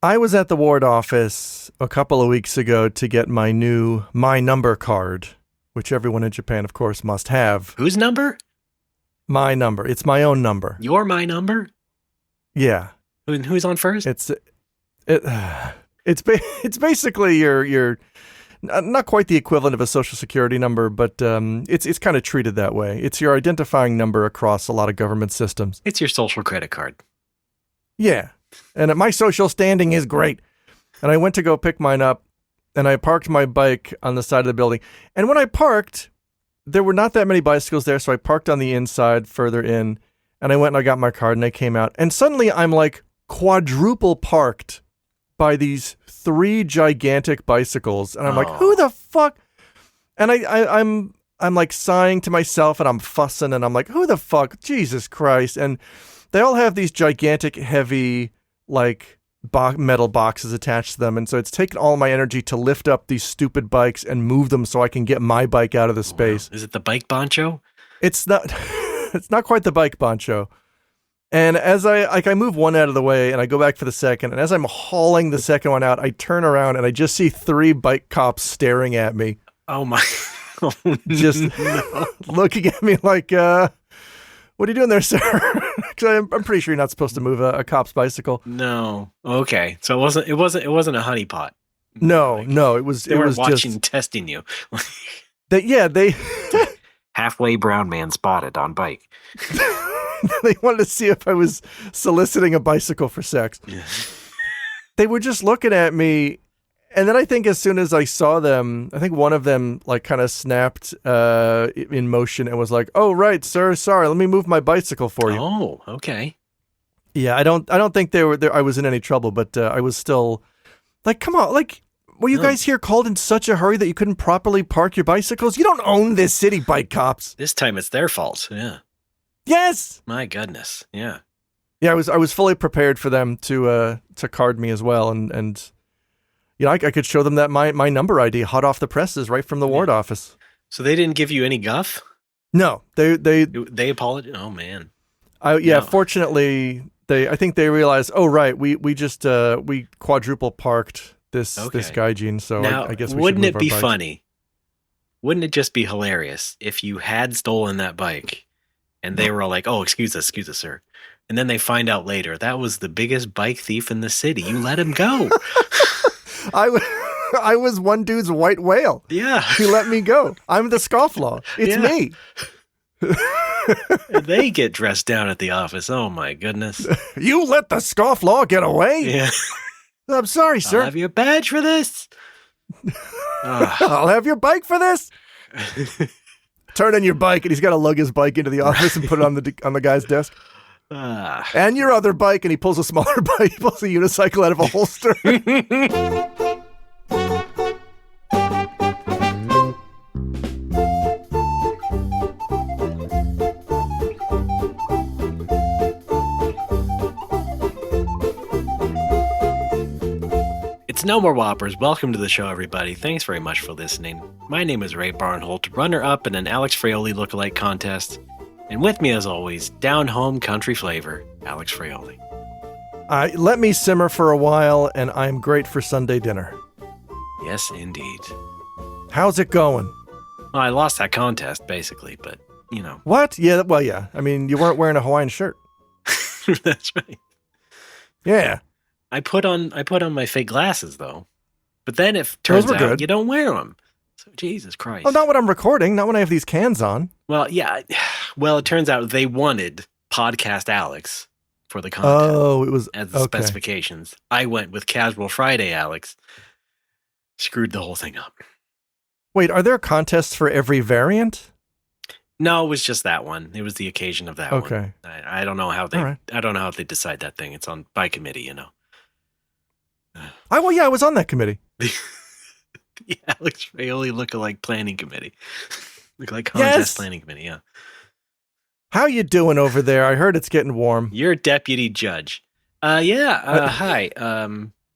I was at the ward office a couple of weeks ago to get my new My Number card, which everyone in Japan, of course, must have. Whose number? My number. It's my own number. Your My Number? Yeah. Who's on first? It's basically your not quite the equivalent of a social security number, but it's kind of treated that way. It's your identifying number across a lot of government systems. It's your social credit card. Yeah. And my social standing is great. And I went to go pick mine up, and I parked my bike on the side of the building. And when I parked, there were not that many bicycles there, so I parked on the inside further in, and I went and I got my card, and I came out. And suddenly I'm like quadruple parked by these 3 gigantic bicycles. And I'm like, who the fuck? And I'm like sighing to myself, and I'm fussing, and I'm like, who the fuck? Jesus Christ. And they all have these gigantic, heavy, like, metal boxes attached to them. And so it's taken all my energy to lift up these stupid bikes and move them so I can get my bike out of the space. Wow. Is it the bike boncho? It's not, it's not quite the bike boncho. And as I move one out of the way and I go back for the second, and as I'm hauling the second one out, I turn around and I just see 3 bike cops staring at me. Oh my. Oh, just looking at me like, what are you doing there, sir? Because I'm pretty sure you're not supposed to move a cop's bicycle. No. Okay. So it wasn't a honeypot. No, Like, no, it was. They were watching, testing you. They Halfway brown man spotted on bike. they wanted to see if I was soliciting a bicycle for sex. Yeah. They were just looking at me, and then I think as soon as I saw them, I think one of them like kind of snapped in motion and was like, "Oh right, sir, sorry, let me move my bicycle for you." Oh, okay. Yeah, I don't think they were there. I was in any trouble, but I was still like, come on, like, were you guys here called in such a hurry that you couldn't properly park your bicycles? You don't own this city, bike cops. This time it's their fault. Yeah. Yes. My goodness. Yeah. Yeah, I was fully prepared for them to card me as well, and you know, I could show them that my number ID hot off the presses right from the ward office. So they didn't give you any guff? No, they apologized. Oh man. No. Fortunately, I think they realized. Oh right, we just we quadruple parked this gaijin. So now, I guess we wouldn't should move it be our bikes. funny? Wouldn't it just be hilarious if you had stolen that bike and they were all like, "Oh, excuse us, sir," and then they find out later that was the biggest bike thief in the city. You let him go. I was one dude's white whale. Yeah. He let me go. I'm the scofflaw. It's me. And they get dressed down at the office. Oh my goodness. You let the scofflaw get away? Yeah. I'm sorry, sir. I'll have your badge for this. I'll have your bike for this. Turn in your bike, and he's got to lug his bike into the office and put it on the guy's desk. And your other bike, and he pulls a smaller bike. He pulls a unicycle out of a holster. It's No More Whoppers. Welcome to the show, everybody. Thanks very much for listening. My name is Ray Barnholt, runner-up in an Alex Fraioli lookalike contest. And with me, as always, down-home country flavor, Alex Fraioli. Let me simmer for a while, and I'm great for Sunday dinner. Yes, indeed. How's it going? Well, I lost that contest, basically, but, you know. What? Yeah, well, yeah. I mean, you weren't wearing a Hawaiian shirt. That's right. Yeah. I put on my fake glasses, though. But then it turns out good. You don't wear them. So, Jesus Christ. Oh, not when I'm recording. Not when I have these cans on. Well, yeah. Well, it turns out they wanted Podcast Alex for the content. Oh, it was as the specifications. I went with Casual Friday Alex. Screwed the whole thing up. Wait, are there contests for every variant? No, it was just that one. It was the occasion of that one. Okay. I don't know how they. Right. I don't know how they decide that thing. It's on by committee, you know. I was on that committee. The Alex Fraioli lookalike planning committee. Lookalike contest planning committee, yeah. How you doing over there? I heard it's getting warm. You're deputy judge. Hi.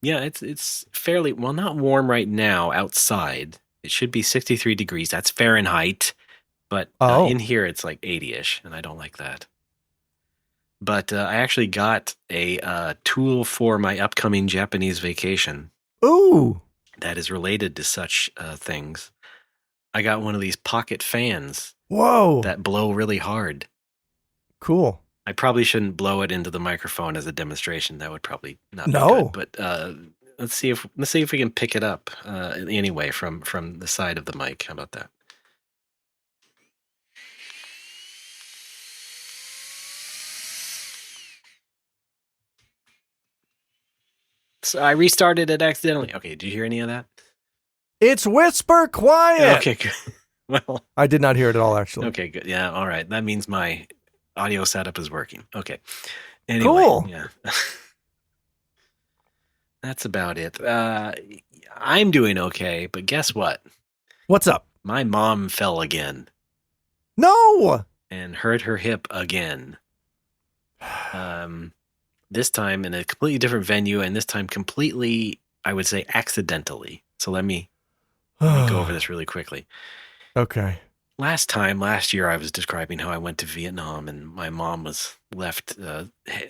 Yeah, it's fairly, well, not warm right now outside. It should be 63 degrees. That's Fahrenheit. But in here it's like 80-ish, and I don't like that. But I actually got a tool for my upcoming Japanese vacation Ooh. that is related to such things. I got one of these pocket fans Whoa. that blow really hard. Cool. I probably shouldn't blow it into the microphone as a demonstration. That would probably not be No. good. But let's see if we can pick it up anyway from the side of the mic. How about that? So I restarted it accidentally. Okay, did you hear any of that? It's whisper quiet. Okay, good. Well, I did not hear it at all, actually. okay, good. Yeah, all right. That means my audio setup is working. Okay. Anyway, Cool. yeah. That's about it. I'm doing okay, but guess what? What's up? My mom fell again No. and hurt her hip again. This time in a completely different venue, and this time completely, I would say, accidentally. So let me go over this really quickly. Okay. Last year, I was describing how I went to Vietnam and my mom was left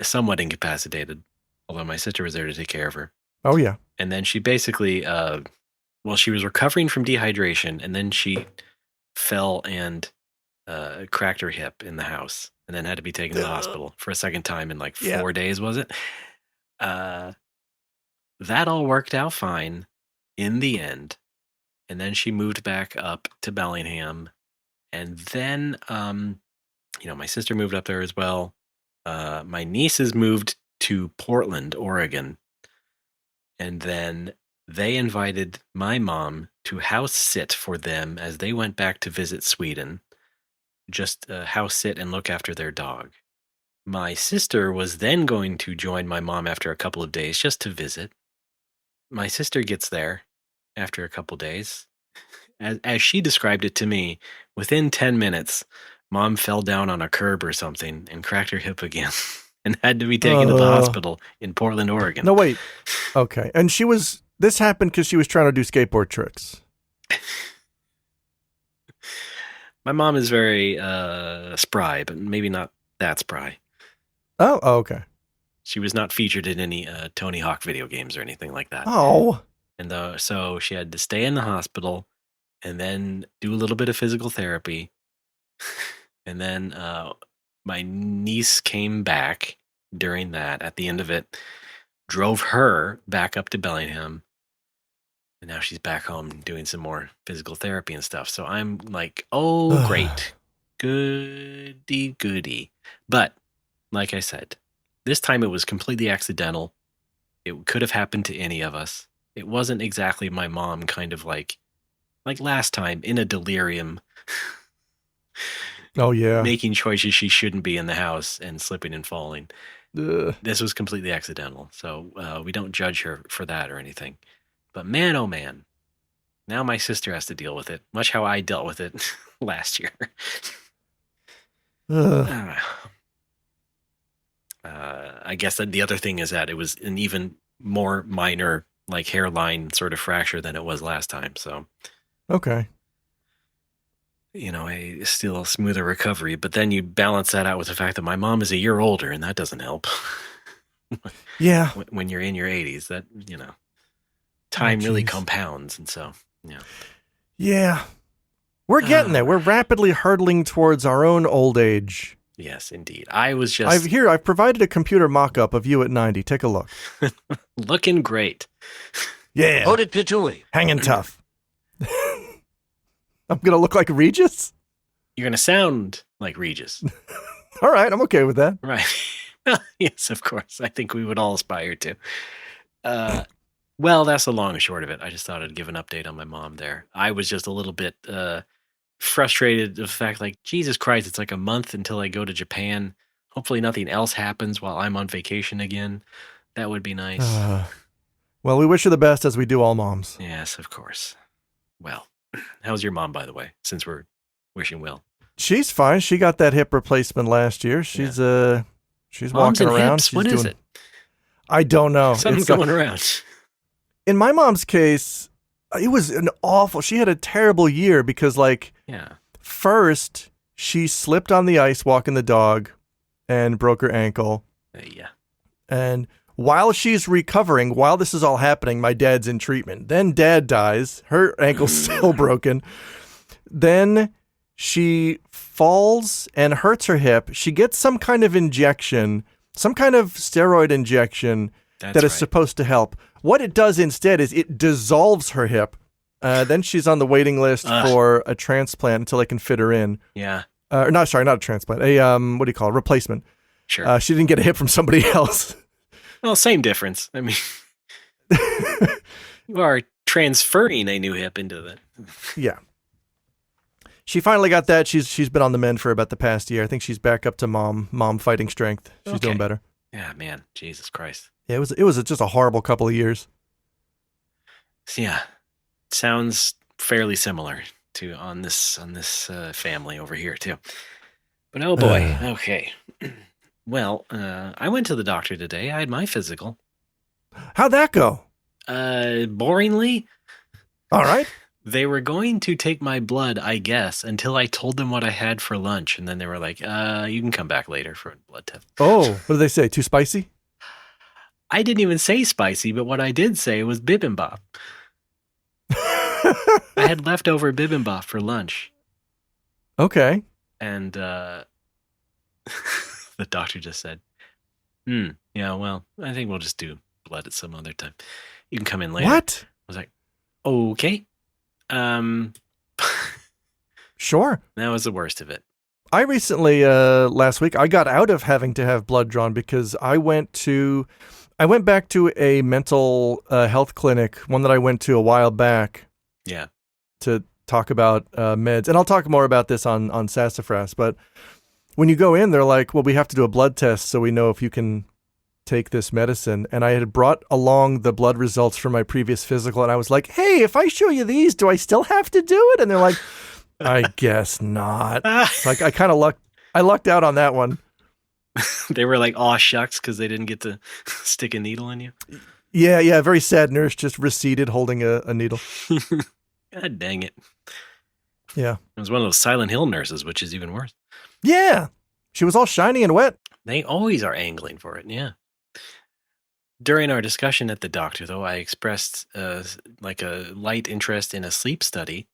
somewhat incapacitated, although my sister was there to take care of her. Oh, yeah. And then she basically, she was recovering from dehydration, and then she fell and cracked her hip in the house, and then had to be taken to the hospital for a second time in like 4 days, was it? That all worked out fine in the end. And then she moved back up to Bellingham. And then, my sister moved up there as well. My nieces moved to Portland, Oregon. And then they invited my mom to house sit for them as they went back to visit Sweden. Just house sit and look after their dog. My sister was then going to join my mom after a couple of days just to visit. My sister gets there after a couple days. As she described it to me, within 10 minutes, mom fell down on a curb or something and cracked her hip again and had to be taken to the hospital in Portland, Oregon. No, wait. Okay. And this happened because she was trying to do skateboard tricks. My mom is very spry, but maybe not that spry. Oh, okay. She was not featured in any Tony Hawk video games or anything like that. Oh. And so she had to stay in the hospital and then do a little bit of physical therapy. And then my niece came back during that, at the end of it, drove her back up to Bellingham. And now she's back home doing some more physical therapy and stuff. So I'm like, oh, great. Goody. But like I said, this time it was completely accidental. It could have happened to any of us. It wasn't exactly my mom kind of like last time in a delirium. Oh, yeah. Making choices she shouldn't be in the house and slipping and falling. This was completely accidental. So we don't judge her for that or anything. But man, oh man, now my sister has to deal with it, much how I dealt with it last year. I guess that the other thing is that it was an even more minor, like hairline sort of fracture than it was last time. So, okay. Still a smoother recovery. But then you balance that out with the fact that my mom is a year older, and that doesn't help. Yeah. When you're in your 80s, that, time really compounds. And so, yeah. Yeah. We're getting there. We're rapidly hurtling towards our own old age. Yes, indeed. I was just... I've provided a computer mock-up of you at 90. Take a look. Looking great. Yeah. Hold it, Patchouli. Hanging tough. I'm going to look like Regis? You're going to sound like Regis. All right, I'm okay with that. Right. Yes, of course. I think we would all aspire to. Well, that's the long and short of it. I just thought I'd give an update on my mom there. I was just a little bit frustrated with the fact, like, Jesus Christ, it's like a month until I go to Japan. Hopefully nothing else happens while I'm on vacation again. That would be nice. Well, we wish you the best, as we do all moms. Yes, of course. Well, how's your mom, by the way, since we're wishing well? She's fine. She got that hip replacement last year. She's walking around. Hips. What is it? I don't know. Something's going around. In my mom's case, it was she had a terrible year because, first she slipped on the ice walking the dog, and broke her ankle. Yeah. And while she's recovering, while this is all happening, my dad's in treatment. Then Dad dies. Her ankle's still broken. Then she falls and hurts her hip. She gets some kind of injection, some kind of steroid injection that is supposed to help. What it does instead is it dissolves her hip. Then she's on the waiting list for a transplant until they can fit her in. Yeah. Not a transplant. What do you call it? Replacement. Sure. She didn't get a hip from somebody else. Well, same difference. I mean, you are transferring a new hip into that. Yeah. She finally got that. She's been on the mend for about the past year. I think she's back up to mom fighting strength. She's doing better. Yeah, man. Jesus Christ. Yeah, it was just a horrible couple of years. Yeah. Sounds fairly similar to on this family over here too. But oh boy. Okay. Well, I went to the doctor today. I had my physical. How'd that go? Boringly. All right. They were going to take my blood, I guess, until I told them what I had for lunch. And then they were like, you can come back later for a blood test. Oh, what did they say? Too spicy? I didn't even say spicy, but what I did say was bibimbap. I had leftover bibimbap for lunch. Okay. And the doctor just said, yeah, well, I think we'll just do blood at some other time. You can come in later. What? I was like, okay. Sure. That was the worst of it. I recently, last week, I got out of having to have blood drawn because I went back to a mental health clinic, one that I went to a while back. Yeah. To talk about meds. And I'll talk more about this on Sassafras. But when you go in, they're like, well, we have to do a blood test so we know if you can take this medicine. And I had brought along the blood results from my previous physical. And I was like, hey, if I show you these, do I still have to do it? And they're like, I guess not. Like I lucked out on that one. They were like, aw, shucks, because they didn't get to stick a needle in you. Yeah. Very sad nurse just receded holding a needle. God dang it. Yeah. It was one of those Silent Hill nurses, which is even worse. Yeah. She was all shiny and wet. They always are angling for it, yeah. During our discussion at the doctor, though, I expressed like a light interest in a sleep study.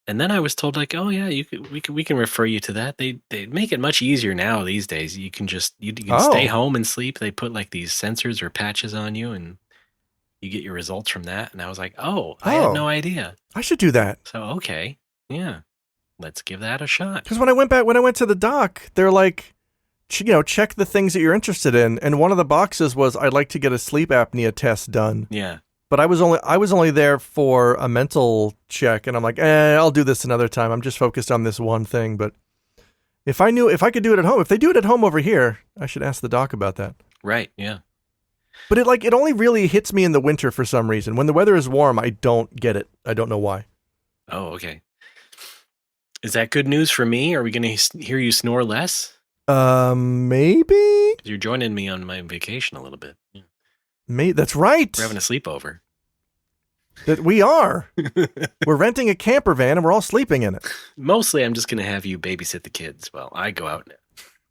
And then I was told, like, oh, yeah, we can refer you to that. They make it much easier now these days. You can stay home and sleep. They put like these sensors or patches on you and you get your results from that. And I was like, I had no idea. I should do that. So, okay. Yeah. Let's give that a shot. Because when I went to the doc, they're like, check the things that you're interested in. And one of the boxes was, I'd like to get a sleep apnea test done. Yeah. But I was only there for a mental check. And I'm like, I'll do this another time. I'm just focused on this one thing. But if I could do it at home, if they do it at home over here, I should ask the doc about that. Right. Yeah. But it only really hits me in the winter for some reason. When the weather is warm, I don't get it. I don't know why. Oh, okay. Is that good news for me? Are we going to hear you snore less? Maybe. You're joining me on my vacation a little bit. Yeah. That's right. We're having a sleepover. That we are. We're renting a camper van and we're all sleeping in it. Mostly, I'm just going to have you babysit the kids while I go out.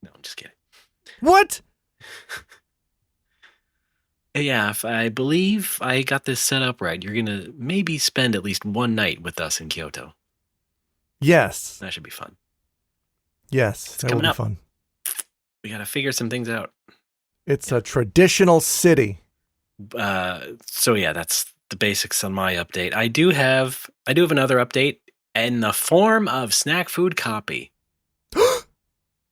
No, I'm just kidding. What? Yeah, if I believe I got this set up right, you're going to maybe spend at least one night with us in Kyoto. Yes. That should be fun. Yes, that will be fun. We got to figure some things out. It's a traditional city. So yeah, that's the basics on my update. I do have another update in the form of snack food copy.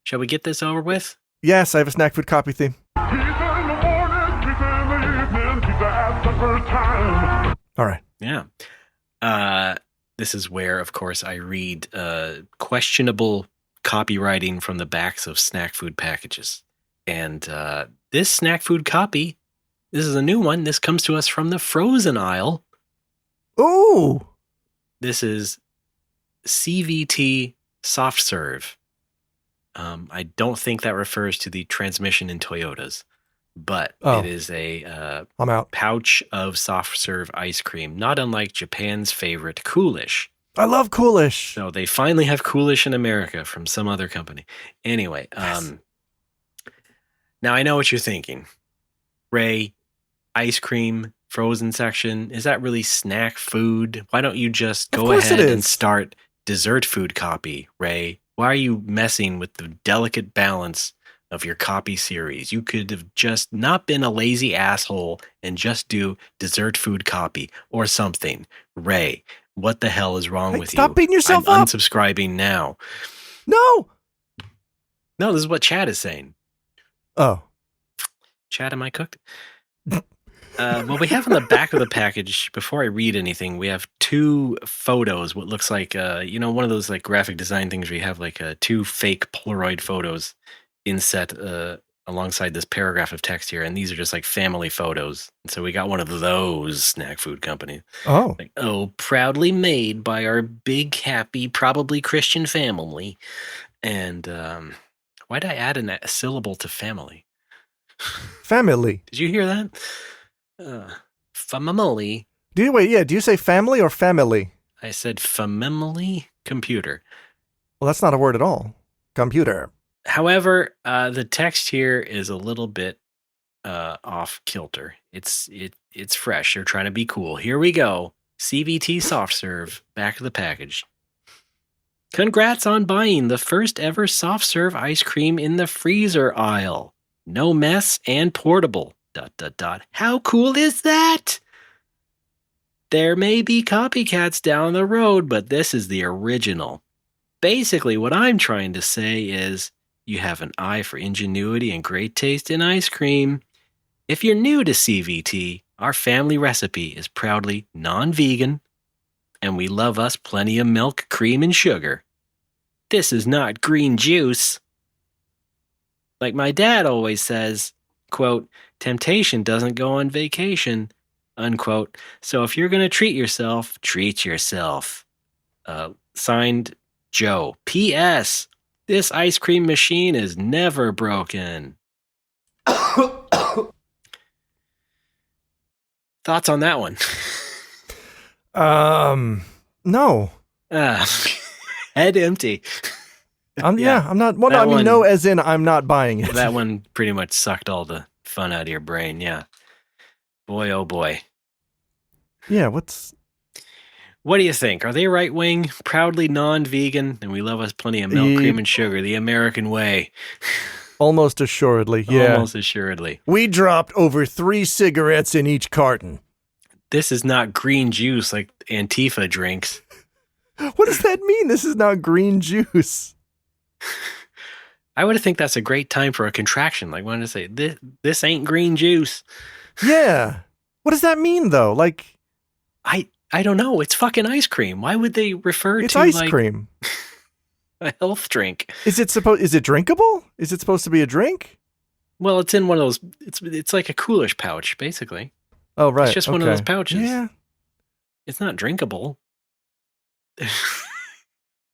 Shall we get this over with? Yes, I have a snack food copy theme. Pizza in the morning, pizza in the evening, pizza at supper time. All right. Yeah. This is where, of course, I read questionable copywriting from the backs of snack food packages. And this snack food copy, this is a new one. This comes to us from the frozen aisle. Ooh. This is CVT soft serve. I don't think that refers to the transmission in Toyotas, but it is a I'm out. pouch of soft serve ice cream, not unlike Japan's favorite Coolish. I love Coolish. So they finally have Coolish in America from some other company. Anyway, Yes. Now, I know what you're thinking. Ray, ice cream, frozen section, is that really snack food? Why don't you just Of go course it ahead and is. start dessert food copy, Ray? Why are you messing with the delicate balance of your copy series? You could have just not been a lazy asshole and just do dessert food copy or something. Ray, what the hell is wrong Hey, with stop you? beating yourself I'm up. unsubscribing now. No. No, this is what Chad is saying. Oh. Chad, am I cooked? Well, we have on the back of the package, before I read anything, we have 2 photos, what looks like, one of those like graphic design things where you have like 2 fake Polaroid photos inset alongside this paragraph of text here. And these are just like family photos. And so we got one of those snack food companies. Oh. Like, proudly made by our big, happy, probably Christian family. And why'd I add a syllable to family? Family. Did you hear that? Family. Do you say family or family? I said family computer. Well, that's not a word at all. Computer. However, the text here is a little bit off kilter. It's fresh. They're trying to be cool. Here we go. CVT soft serve, back of the package. Congrats on buying the first ever soft serve ice cream in the freezer aisle. No mess and portable. ... How cool is that? There may be copycats down the road, but this is the original. Basically, what I'm trying to say is you have an eye for ingenuity and great taste in ice cream. If you're new to CVT, our family recipe is proudly non-vegan, and we love us plenty of milk, cream, and sugar. This is not green juice. Like my dad always says, quote, temptation doesn't go on vacation, unquote. So if you're going to treat yourself, treat yourself. Signed, Joe. P.S. This ice cream machine is never broken. Thoughts on that one? No. Head empty. I'm not. Well, That no, I mean, one- no, as in I'm not buying it. That one pretty much sucked all the fun out of your brain. Yeah. Boy, oh boy. Yeah. What do you think? Are they right wing, proudly non-vegan, and we love us plenty of milk, cream, and sugar, the American way? Almost assuredly. Yeah. Almost assuredly. We dropped over 3 cigarettes in each carton. This is not green juice like Antifa drinks. What does that mean? This is not green juice. I would think that's a great time for a contraction. Like, wanted to say, this ain't green juice. Yeah. What does that mean, though? Like, I don't know. It's fucking ice cream. Why would they refer it's to ice like cream. a health drink? Is it drinkable? Is it supposed to be a drink? Well, it's in one of those. It's like a Coolish pouch, basically. Oh, right. It's just one of okay. those pouches. Yeah. It's not drinkable.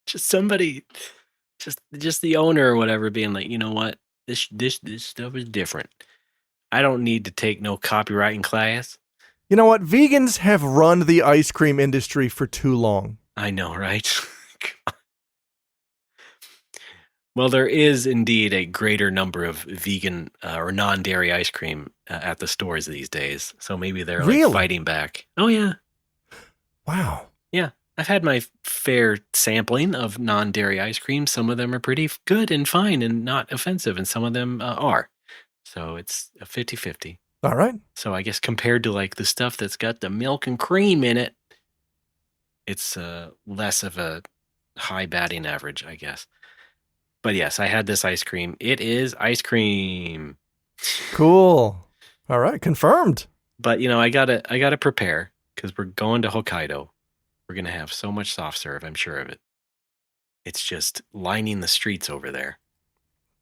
Just somebody, just the owner or whatever, being like, you know what, this stuff is different. I don't need to take no copywriting class. You know what? Vegans have run the ice cream industry for too long. I know, right? Well, there is indeed a greater number of vegan or non-dairy ice cream at the stores these days. So maybe they're like Really? fighting back. Oh, yeah. Wow. Yeah. I've had my fair sampling of non-dairy ice cream. Some of them are pretty good and fine and not offensive, and some of them are. So it's a 50-50. All right. So I guess compared to like the stuff that's got the milk and cream in it, it's less of a high batting average, I guess. But yes, I had this ice cream. It is ice cream. Cool. All right. Confirmed. But I gotta prepare because we're going to Hokkaido. We're gonna have so much soft serve, I'm sure of it. It's just lining the streets over there.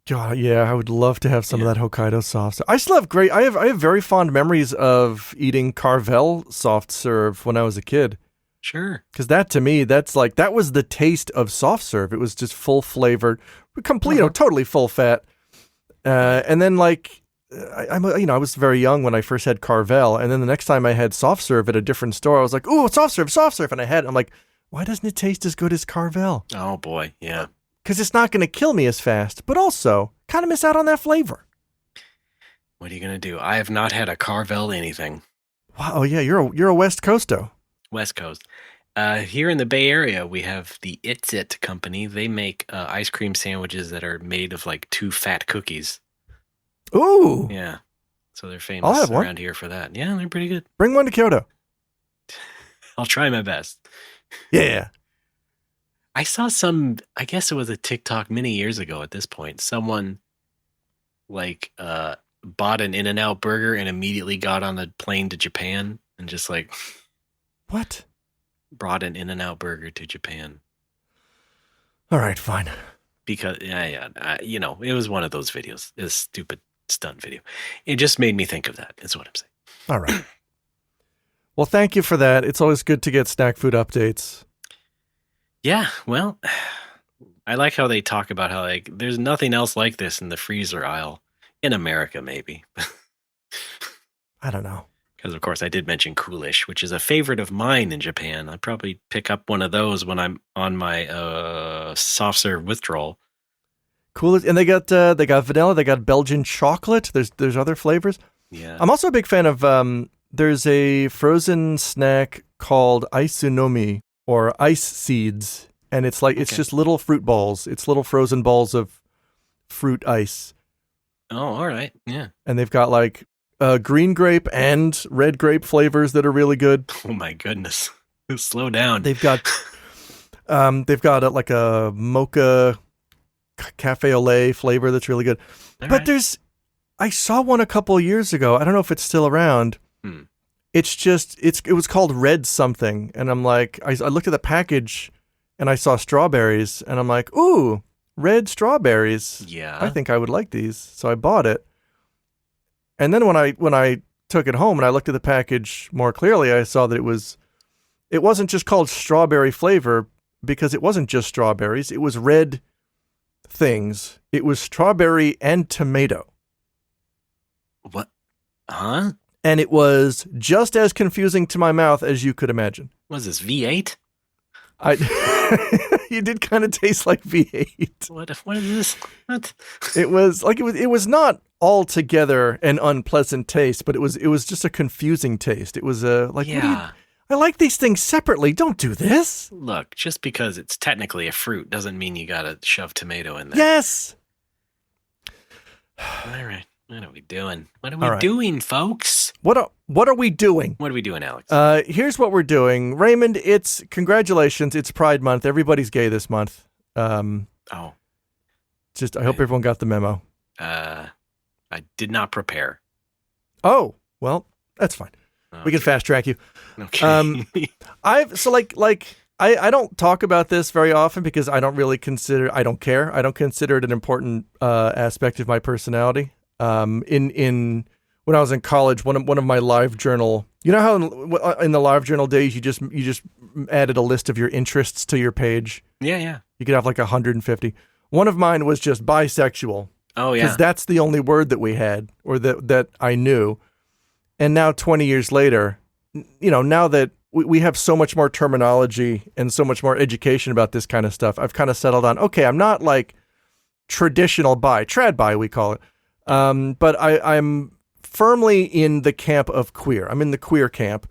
God, yeah, I would love to have some Yeah. of that Hokkaido soft serve. I still have I have very fond memories of eating Carvel soft serve when I was a kid. Sure. Because that, to me, that was the taste of soft serve. It was just full flavored, complete, totally full fat. And then I was very young when I first had Carvel, and then the next time I had soft serve at a different store, I was like, "Ooh, soft serve!" And I'm like, "Why doesn't it taste as good as Carvel?" Oh boy, yeah. Because it's not going to kill me as fast, but also kind of miss out on that flavor. What are you gonna do? I have not had a Carvel anything. Wow. Oh yeah, you're a West Coasto. West Coast. Here in the Bay Area, we have the It's It company. They make ice cream sandwiches that are made of like 2 fat cookies. Ooh. Yeah. So they're I'll famous have one. around here for that. Yeah, they're pretty good. Bring one to Kyoto. I'll try my best. Yeah. I saw I guess it was a TikTok many years ago at this point. Someone like bought an In-N-Out burger and immediately got on a plane to Japan and just like What? brought an In-N-Out burger to Japan. All right, fine. Because it was one of those videos, this stupid stunt video. It just made me think of that. Is what I'm saying. All right. Well, thank you for that. It's always good to get snack food updates. Yeah, well, I like how they talk about how like there's nothing else like this in the freezer aisle in America, maybe. I don't know. Because of course I did mention Coolish, which is a favorite of mine in Japan. I'd probably pick up one of those when I'm on my soft serve withdrawal. Cool. And they got vanilla. They got Belgian chocolate. There's other flavors. Yeah. I'm also a big fan of. There's a frozen snack called Aisunomi or ice seeds, and it's just little fruit balls. It's little frozen balls of fruit ice. Oh, all right. Yeah. And they've got like green grape and red grape flavors that are really good. Oh my goodness. Slow down. They've got like a mocha cafe au lait flavor that's really good. All But right. I saw one a couple years ago. I don't know if it's still around. It was called Red something. And I'm like, I looked at the package and I saw strawberries and I'm like, ooh, red strawberries. Yeah. I think I would like these. So I bought it. And then when I took it home and I looked at the package more clearly, I saw that it wasn't just called strawberry flavor because it wasn't just strawberries. It was red things. It was strawberry and tomato. What? Huh? And it was just as confusing to my mouth as you could imagine. What is this, V8? You did kind of taste like V8. What is this? What? It was not altogether an unpleasant taste, but it was just a confusing taste. It was Yeah. I like these things separately. Don't do this. Look, just because it's technically a fruit doesn't mean you gotta shove tomato in there. Yes. All right. What are we doing? What are All we right. doing, folks? What are we doing? What are we doing, Alex? Here's what we're doing. Raymond, congratulations. It's Pride Month. Everybody's gay this month. I hope everyone got the memo. I did not prepare. Oh, well, that's fine. We can fast track you. Okay. I don't talk about this very often because I don't care. I don't consider it an important aspect of my personality. When I was in college, one of my live journal, you know how in the live journal days you just added a list of your interests to your page. Yeah. You could have like 150. One of mine was just bisexual. Oh, yeah. Because that's the only word that we had or that I knew. And now 20 years later, now that we have so much more terminology and so much more education about this kind of stuff, I've kind of settled on, okay, I'm not like traditional bi, trad bi we call it. But I'm firmly in the camp of queer. I'm in the queer camp.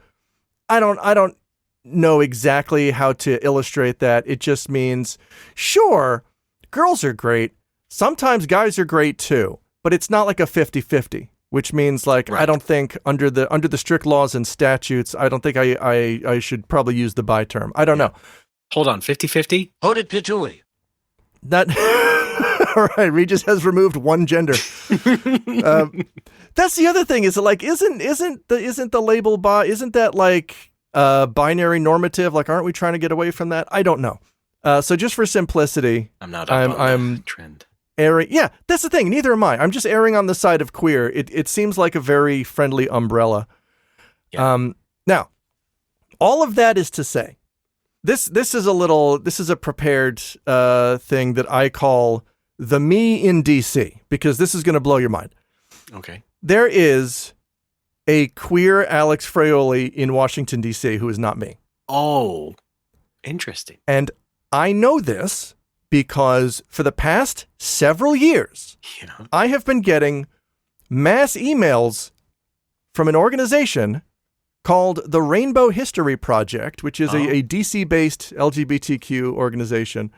I don't know exactly how to illustrate that. It just means, sure, girls are great. Sometimes guys are great too, but it's not like a 50-50, which means like, Right. I don't think under the strict laws and statutes, I don't think I should probably use the bi term. I don't know. Hold on, 50-50? Hold it, Pituli. That all right. Regis has removed one gender. That's the other thing. Is it like isn't the label bi? Isn't that like binary normative? Like, aren't we trying to get away from that? I don't know. So just for simplicity, I'm not up on the trend. airing. Yeah, that's the thing. Neither am I. I'm just erring on the side of queer. It seems like a very friendly umbrella. Yeah. Now, all of that is to say, this is a prepared thing that I call the me in DC, because this is going to blow your mind. Okay. There is a queer Alex Fraioli in Washington, D.C. who is not me. Oh, interesting. And I know this because for the past several years, Yeah. I have been getting mass emails from an organization called the Rainbow History Project, which is a DC-based LGBTQ organization,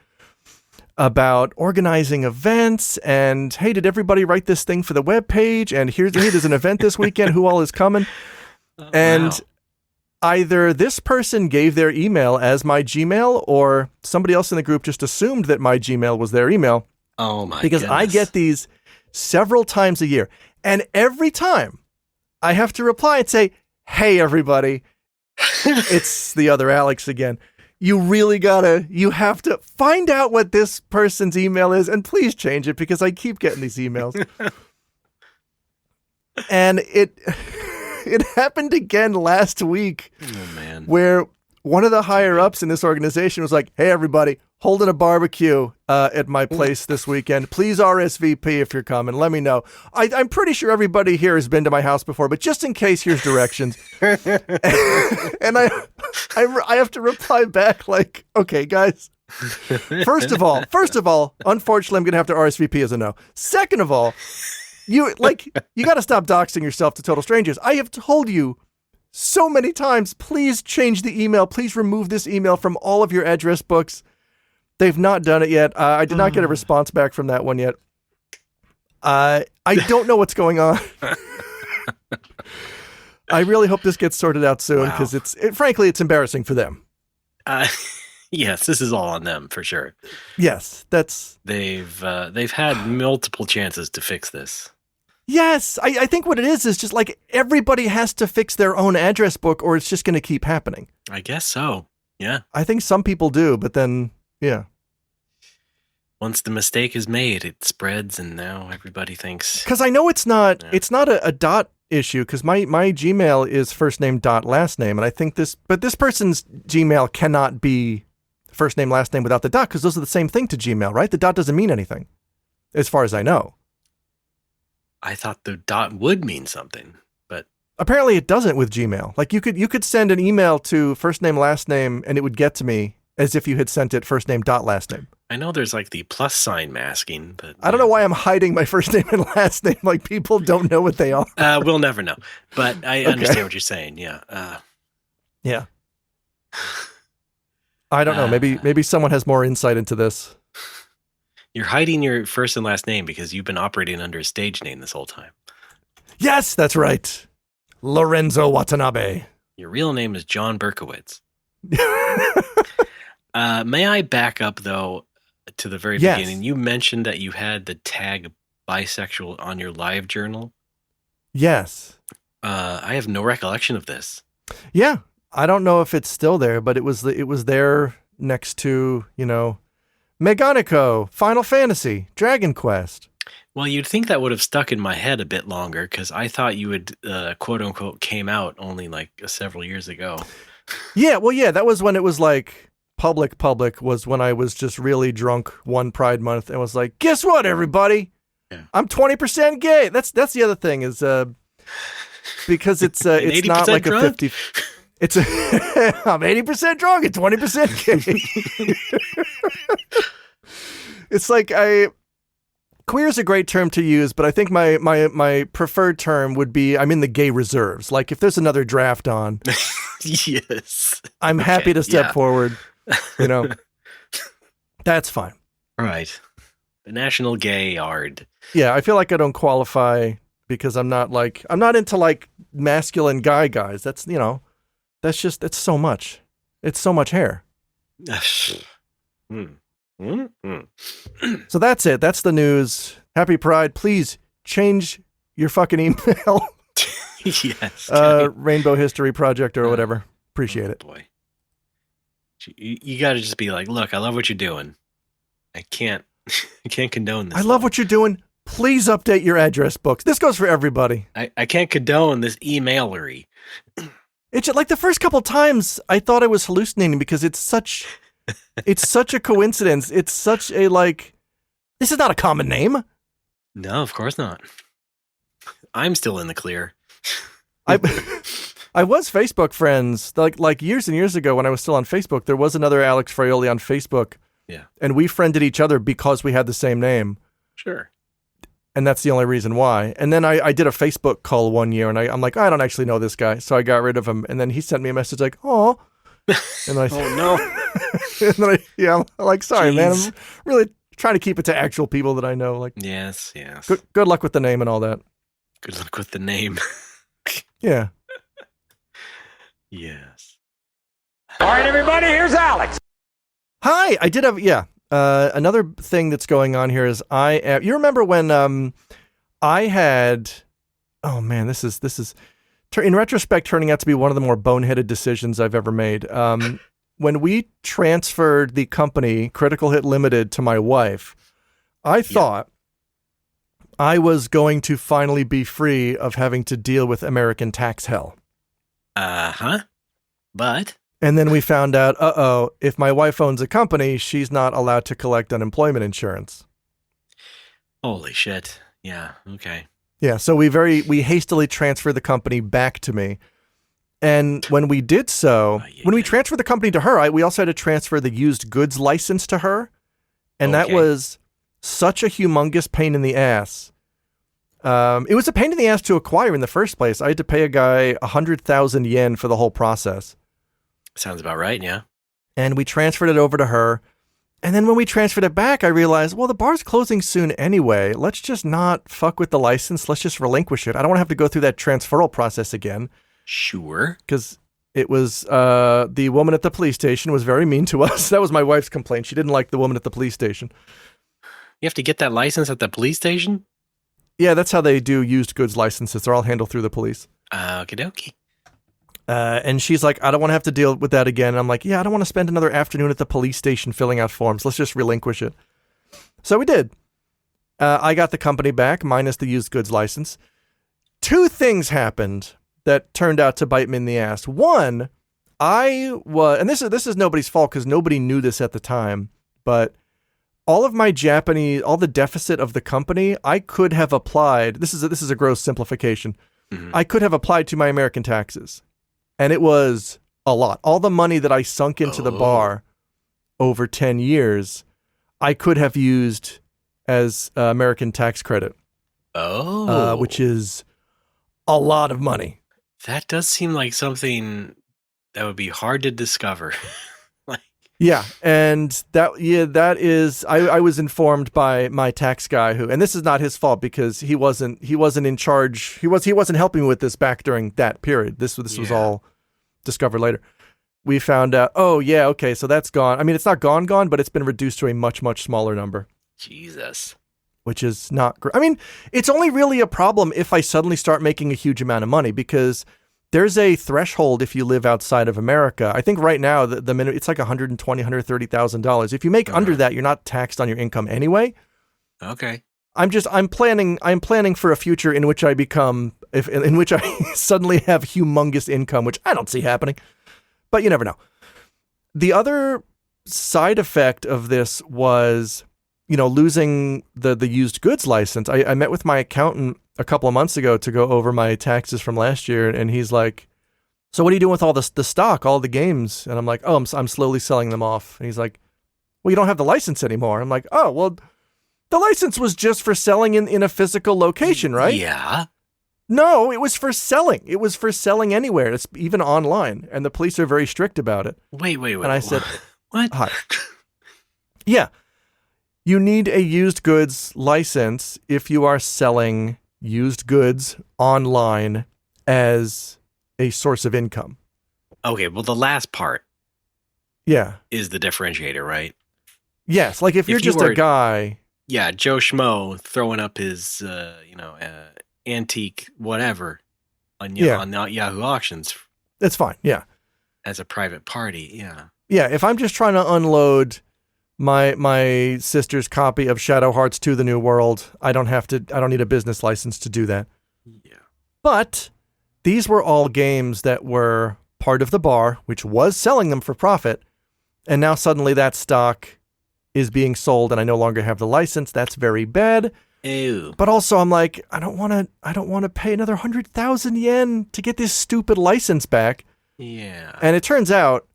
about organizing events and, hey, did everybody write this thing for the webpage? And hey, there's an event this weekend. Who all is coming? And either this person gave their email as my Gmail, or somebody else in the group just assumed that my Gmail was their email. Oh my Because goodness. I get these several times a year. And every time I have to reply and say, hey, everybody, it's the other Alex again. You have to find out what this person's email is and please change it because I keep getting these emails. And it happened again last week. Oh, man. Where one of the higher ups in this organization was like, hey, everybody, holding a barbecue at my place this weekend. Please RSVP if you're coming. Let me know. I'm pretty sure everybody here has been to my house before, but just in case, here's directions. And I have to reply back like, okay, guys. First of all, unfortunately, I'm going to have to RSVP as a no. Second of all, you got to stop doxing yourself to total strangers. I have told you so many times, please change the email. Please remove this email from all of your address books. They've not done it yet. I did not get a response back from that one yet. I don't know what's going on. I really hope this gets sorted out soon because frankly, it's embarrassing for them. Yes, this is all on them for sure. Yes, they've had multiple chances to fix this. Yes, I think what it is just like everybody has to fix their own address book or it's just going to keep happening. I guess so. Yeah. I think some people do, but then, yeah. Once the mistake is made, it spreads and now everybody thinks. Because I know it's not a dot issue because my Gmail is first name dot last name. And I think this person's Gmail cannot be first name, last name without the dot because those are the same thing to Gmail, right? The dot doesn't mean anything as far as I know. I thought the dot would mean something, but apparently it doesn't with Gmail. Like you could send an email to first name, last name, and it would get to me as if you had sent it first name dot last name. I know there's like the plus sign masking, but I don't know why I'm hiding my first name and last name. Like people don't know what they are. We'll never know, but I understand what you're saying. Yeah. Yeah. I don't know. Maybe someone has more insight into this. You're hiding your first and last name because you've been operating under a stage name this whole time. Yes, that's right. Lorenzo Watanabe. Your real name is John Berkowitz. May I back up, though, to the very beginning? You mentioned that you had the tag bisexual on your live journal. Yes. I have no recollection of this. Yeah. I don't know if it's still there, but it was there next to, Meganico, Final Fantasy, Dragon Quest. Well, you'd think that would have stuck in my head a bit longer because I thought you had, quote unquote, came out only like several years ago. Yeah, well, yeah, that was when it was like public was when I was just really drunk one Pride month and was like, guess what, everybody? Yeah. I'm 20% gay. That's the other thing is because it's not like drunk? a 50. It's I'm 80% drunk and 20% gay. It's like queer is a great term to use, but I think my preferred term would be I'm in the gay reserves. Like if there's another draft on, yes, I'm happy to step forward. That's fine. Right. The National Gay Yard. Yeah, I feel like I don't qualify because I'm not into like masculine guys. That's it's so much. It's so much hair. So that's it. That's the news. Happy Pride. Please change your fucking email. Yes. Rainbow History Project or whatever. Appreciate it. Boy. You got to just be like, look, I love what you're doing. I can't condone this. I love what you're doing. Please update your address books. This goes for everybody. I can't condone this emailery. It's like the first couple times I thought I was hallucinating because it's such a coincidence. It's such a this is not a common name. No, of course not. I'm still in the clear. I was Facebook friends like years and years ago when I was still on Facebook. There was another Alex Fraioli on Facebook. Yeah. And we friended each other because we had the same name. Sure. And that's the only reason why. And then I did a Facebook call one year, and I'm like, I don't actually know this guy. So I got rid of him. And then he sent me a message like, oh. And I Oh, no. and then I'm like, sorry, man. Jeez. I'm really trying to keep it to actual people that I know. Like, Yes. good luck with the name and all that. Good luck with the name. Yeah. Yes. All right, everybody, here's Alex. Hi. I did have, another thing that's going on here is you remember when I had, oh man, this is in retrospect turning out to be one of the more boneheaded decisions I've ever made. When we transferred the company Critical Hit Limited to my wife, I thought I was going to finally be free of having to deal with American tax hell. Uh-huh. But And then we found out, if my wife owns a company, she's not allowed to collect unemployment insurance. holy shit. Yeah, okay. Yeah, so we hastily transferred the company back to me. And when we did so, when we transferred the company to her, we also had to transfer the used goods license to her. And that Okay. was such a humongous pain in the ass. It was a pain in the ass to acquire in the first place. I had to pay a guy 100,000 yen for the whole process. Sounds about right, yeah. And we transferred it over to her. And then when we transferred it back, I realized, well, the bar's closing soon anyway. Let's just not fuck with the license. Let's just relinquish it. I don't want to have to go through that transferal process again. Sure. Because it was the woman at the police station was very mean to us. That was my wife's complaint. She didn't like the woman at the police station. You have to get that license at the police station? Yeah, that's how they do used goods licenses. They're all handled through the police. Okie dokie. And she's like, I don't want to have to deal with that again. And I'm like, yeah, I don't want to spend another afternoon at the police station filling out forms. Let's just relinquish it. So we did. I got the company back, minus the used goods license. Two things happened that turned out to bite me in the ass. One, and this is nobody's fault because nobody knew this at the time, but all the deficit of the company, I could have applied. This is a gross simplification. Mhm. I could have applied to my American taxes. And it was a lot. All the money that I sunk into the bar over 10 years, I could have used as American tax credit, which is a lot of money. That does seem like something that would be hard to discover. Yeah, and that is. I was informed by my tax guy and this is not his fault because he wasn't in charge. He wasn't helping me with this back during that period. This was all discovered later. We found out. Oh yeah, okay, so that's gone. I mean, it's not gone, but it's been reduced to a much smaller number. Jesus. Which is not great. I mean, it's only really a problem if I suddenly start making a huge amount of money because there's a threshold if you live outside of America. I think right now the minimum it's like $120,000, $130,000. If you make under that, you're not taxed on your income anyway. Okay. I'm planning for a future in which I suddenly have humongous income, which I don't see happening. But you never know. The other side effect of this was, losing the used goods license. I met with my accountant a couple of months ago to go over my taxes from last year, and he's like, so what are you doing with all the stock, all the games? And I'm like, oh, I'm slowly selling them off. And he's like, well, you don't have the license anymore. I'm like, oh, well, the license was just for selling in a physical location, right? Yeah. No, it was for selling. It was for selling anywhere. It's even online, and the police are very strict about it. Wait. And I said, what? hi. Yeah. You need a used goods license if you are selling used goods online as a source of income. Okay, well, the last part Yeah. is the differentiator, right? Yes. Like if you're If you just were- a guy. Yeah, Joe Schmo throwing up his, antique whatever on Yahoo Auctions It's fine. Yeah. as a private party. Yeah. Yeah. If I'm just trying to unload my sister's copy of Shadow Hearts 2: The New World, I don't need a business license to do that. Yeah. But these were all games that were part of the bar, which was selling them for profit. And now suddenly that stock is being sold and I no longer have the license. That's very bad. Ew. But also I'm like, I don't want to pay another 100,000 yen to get this stupid license back. Yeah. And it turns out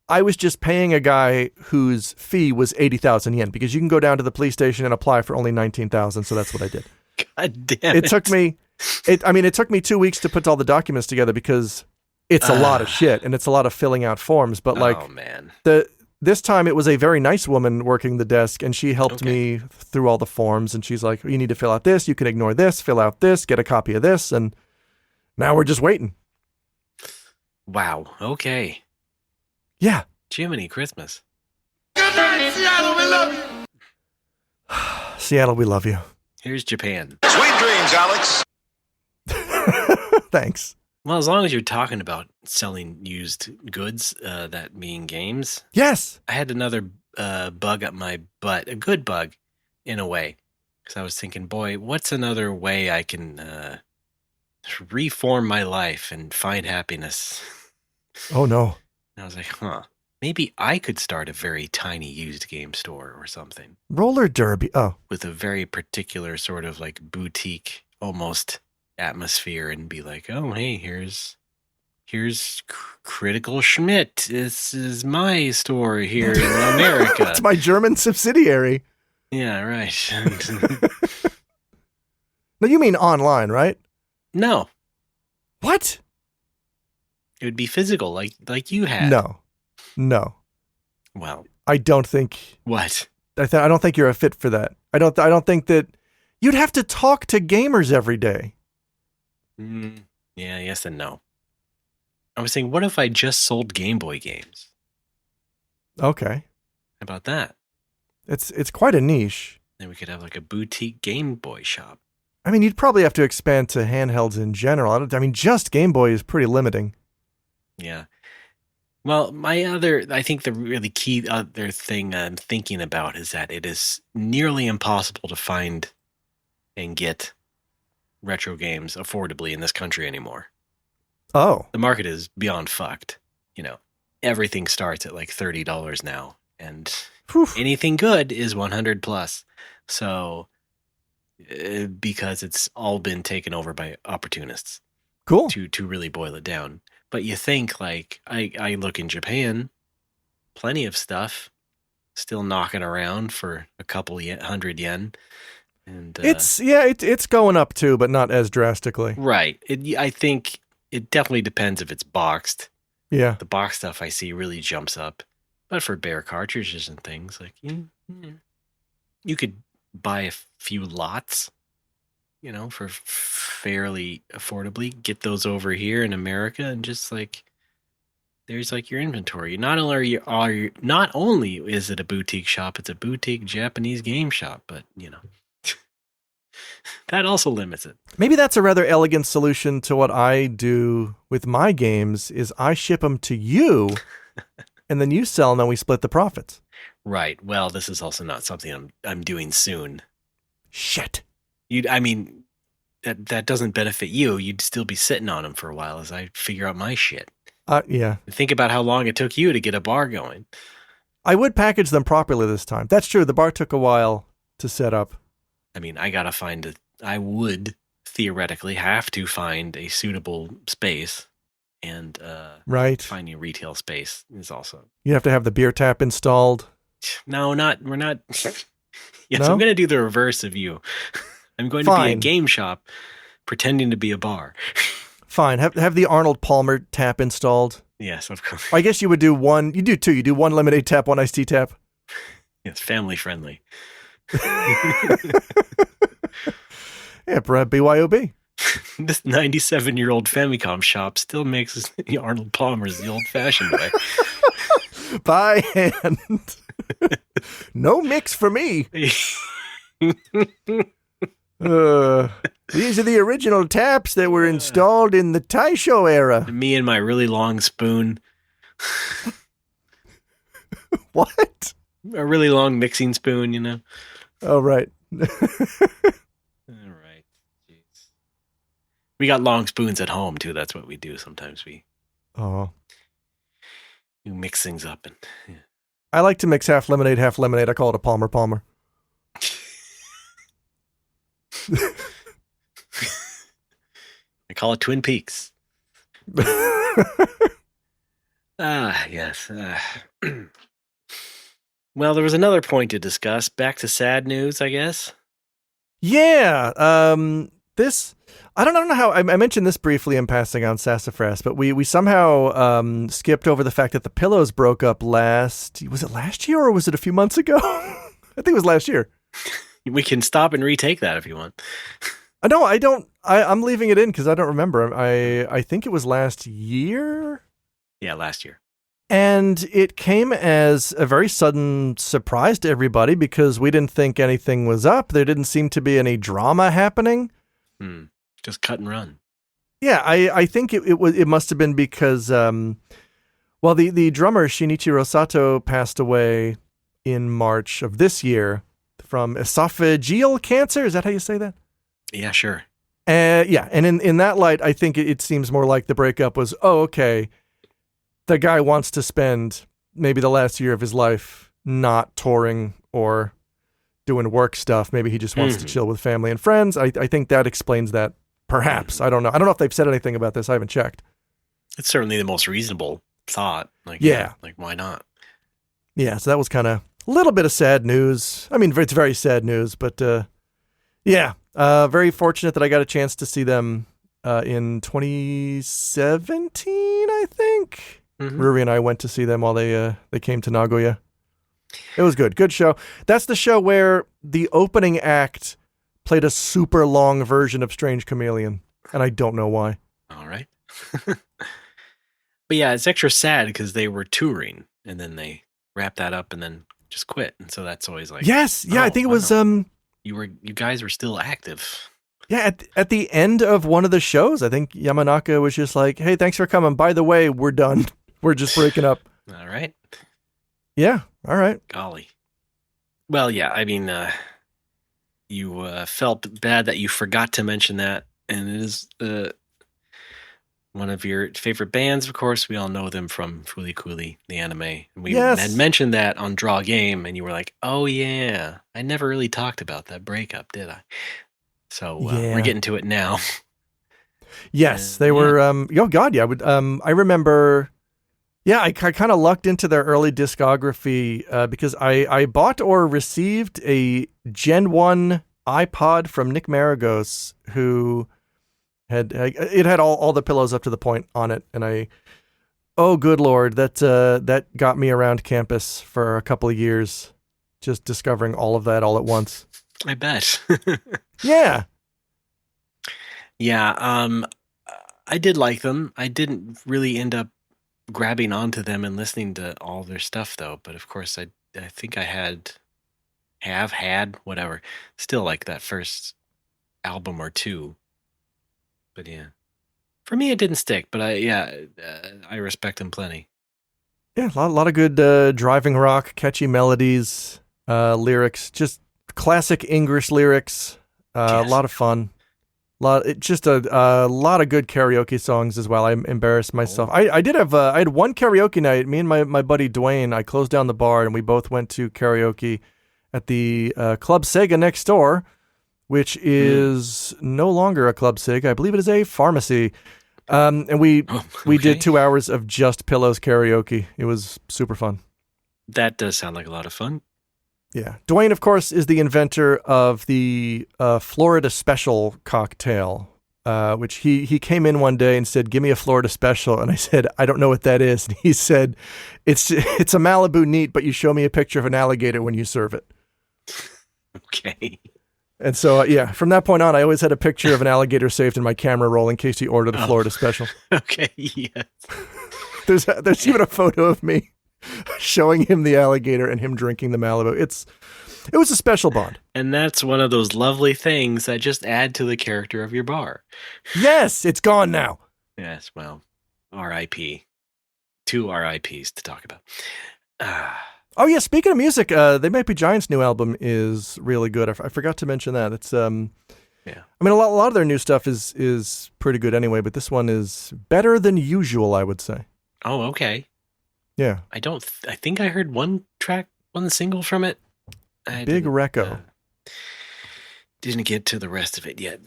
I was just paying a guy whose fee was 80,000 yen because you can go down to the police station and apply for only 19,000. So that's what I did. God damn It took me, it took me 2 weeks to put all the documents together because it's a lot of shit and it's a lot of filling out forms. But like, oh man, this time it was a very nice woman working the desk and she helped me through all the forms and she's like, you need to fill out this, you can ignore this, fill out this, get a copy of this. And now we're just waiting. wow. Okay, Yeah. Jiminy Christmas. Seattle, we love you. Here's Japan. Sweet dreams, Alex. Thanks. Well, as long as you're talking about selling used goods, that being games, Yes. I had another bug up my butt, a good bug in a way, because I was thinking, boy, what's another way I can reform my life and find happiness? Oh, no. And I was like, maybe I could start a very tiny used game store or something Roller derby. Oh, with a very particular sort of like boutique almost atmosphere and be like, oh, hey, here's Critical Schmidt. This is my store here in America. it's my German subsidiary. Yeah, right. No, you mean online, right? No, What? it would be physical, like you had. No. Well, I don't think. what? I don't think you're a fit for that. I don't think that you'd have to talk to gamers every day. Yeah, yes and no. I was saying, what if I just sold Game Boy games? Okay, How about that? it's quite a niche. Then we could have like a boutique Game Boy shop. I mean, you'd probably have to expand to handhelds in general. I mean, just Game Boy is pretty limiting. Yeah. Well, I think the really key other thing I'm thinking about is that it is nearly impossible to find and get retro games affordably in this country anymore. Oh, The market is beyond fucked. Everything starts at like $30 now, and Whew. anything good is 100 plus. So, because it's all been taken over by opportunists. Cool. To really boil it down. But you think, like, I look in Japan, plenty of stuff still knocking around for a couple hundred yen. And It's going up too, but not as drastically. right. I think it definitely depends if it's boxed. Yeah. The box stuff I see really jumps up. But for bare cartridges and things, like, you could buy a few lots, for fairly affordably, get those over here in America, and just like, there's like your inventory. Not only is it a boutique shop, it's a boutique Japanese game shop, but that also limits it. Maybe that's a rather elegant solution to what I do with my games is I ship them to you and then you sell them and we split the profits. Right. Well, this is also not something I'm doing soon. Shit. That doesn't benefit you. You'd still be sitting on them for a while as I figure out my shit. Yeah. Think about how long it took you to get a bar going. I would package them properly this time. That's true. The bar took a while to set up. I would theoretically have to find a suitable space, and Right. finding retail space is also. You have to have the beer tap installed. No, we're not. Yes, No? I'm going to do the reverse of you. I'm going to be a Fine. game shop pretending to be a bar. Fine. Have the Arnold Palmer tap installed. Yes, of course. I guess you would do one. You do two. You do one lemonade tap, one iced tea tap. It's family friendly. Yeah, BYOB. This 97-year-old Famicom shop still makes Arnold Palmer's the old-fashioned way. By hand. No mix for me. These are the original taps that were installed in the Taisho era. Me and my really long spoon. What? A really long mixing spoon, Oh, right. All right. Jeez. We got long spoons at home, too. That's what we do. Sometimes we Oh. mix things up. And I like to mix half lemonade, half lemonade. I call it a Palmer Palmer. I call it Twin Peaks. Yes. Well, there was another point to discuss. Back to sad news, I guess. Yeah. This I don't know how I mentioned this briefly in passing on Sassafras, but we somehow skipped over the fact that the Pillows broke up was it last year or was it a few months ago? I think it was last year. We can stop and retake that if you want. No, I don't. I'm leaving it in because I don't remember. I think it was last year. Yeah, last year. And it came as a very sudden surprise to everybody because we didn't think anything was up. There didn't seem to be any drama happening. Just cut and run. Yeah, I think it must have been because the drummer Shinichiro Sato passed away in March of this year from esophageal cancer. Is that how you say that? Yeah, sure. Yeah, and in that light, I think it seems more like the breakup was, okay, the guy wants to spend maybe the last year of his life not touring or doing work stuff. Maybe he just wants to chill with family and friends. I think that explains that, perhaps. I don't know. I don't know if they've said anything about this. I haven't checked. It's certainly the most reasonable thought. Yeah. Like, why not? Yeah, so that was kind of a little bit of sad news. I mean, it's very sad news, but yeah, very fortunate that I got a chance to see them in 2017, I think. Ruri and I went to see them while they came to Nagoya. It was good. Good show. That's the show where the opening act played a super long version of Strange Chameleon, and I don't know why. All right. But yeah, it's extra sad because they were touring, and then they wrapped that up and then just quit. And so that's always like... Yes. Yeah, I think it was... You guys were still active. Yeah, at the end of one of the shows, I think Yamanaka was just like, hey, thanks for coming. By the way, we're done. We're just breaking up. All right. Yeah, all right. Golly. Well, yeah, I mean, you felt bad that you forgot to mention that, and it is one of your favorite bands, of course. We all know them from Fooly Cooly, the anime. And we had mentioned that on Draw Game, and you were like, oh, yeah. I never really talked about that breakup, did I? So we're getting to it now. Yes, they were. Oh God, yeah. I remember. Yeah, I kind of lucked into their early discography because I bought or received a Gen 1 iPod from Nick Maragos, who had all the Pillows up to the point on it, and oh good Lord, that got me around campus for a couple of years, just discovering all of that all at once. I bet. Yeah. Yeah, I did like them. I didn't really end up grabbing onto them and listening to all their stuff, though. But of course, I think I have had, whatever. Still like that first album or two. But yeah. For me, it didn't stick, but I respect them plenty. Yeah, a lot of good driving rock, catchy melodies, lyrics, just classic English lyrics, a lot of fun. Just a lot of good karaoke songs as well. I embarrassed myself. I did have I had one karaoke night. Me and my buddy Dwayne. I closed down the bar and we both went to karaoke at the Club Sega next door, which is no longer a Club Sega. I believe it is a pharmacy. And we did 2 hours of just Pillows karaoke. It was super fun. That does sound like a lot of fun. Yeah. Dwayne, of course, is the inventor of the Florida Special cocktail, which he came in one day and said, give me a Florida Special. And I said, I don't know what that is. And he said, it's a Malibu Neat, but you show me a picture of an alligator when you serve it. Okay. And so, from that point on, I always had a picture of an alligator saved in my camera roll in case he ordered a Florida Special. Okay, yes. There's even a photo of me showing him the alligator and him drinking the Malibu. It was a special bond. And that's one of those lovely things that just add to the character of your bar. Yes, it's gone now. Yes, well, R.I.P. 2 R.I.P.s to talk about. Oh yeah, speaking of music, They Might Be Giants' new album is really good. I forgot to mention that. It's yeah. I mean, a lot of their new stuff is pretty good anyway, but this one is better than usual, I would say. Oh, okay. Yeah. I think I heard one single from it. Big Reco. Didn't get to the rest of it yet.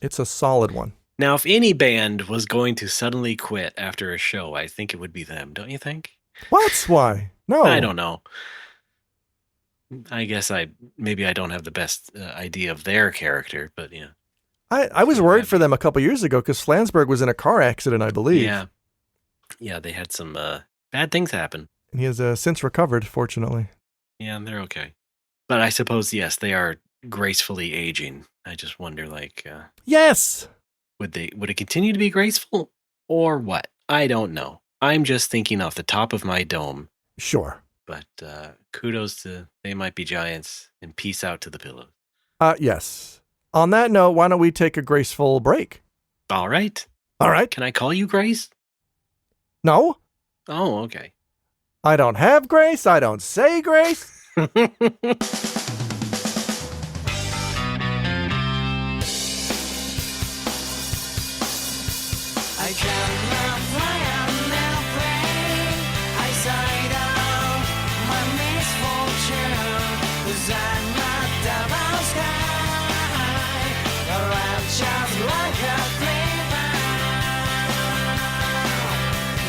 It's a solid one. Now, if any band was going to suddenly quit after a show, I think it would be them, don't you think? What? Why? No. I don't know. I guess maybe I don't have the best idea of their character, but yeah. I was worried for them a couple years ago because Flansburgh was in a car accident, I believe. Yeah, they had some bad things happen. And he has since recovered, fortunately. Yeah, they're okay. But I suppose, yes, they are gracefully aging. I just wonder, like, Yes! would it continue to be graceful or what? I don't know. I'm just thinking off the top of my dome. Sure. But kudos to They Might Be Giants, and peace out to the pillows. Yes. On that note, why don't we take a graceful break? All right. All right. Can I call you Grace? No, Oh, okay. I don't have grace. I don't say grace. I cannot fly, I'm now afraid. I sighed out my misfortune, 'cause I'm not about sky, or I'm just like a creeper.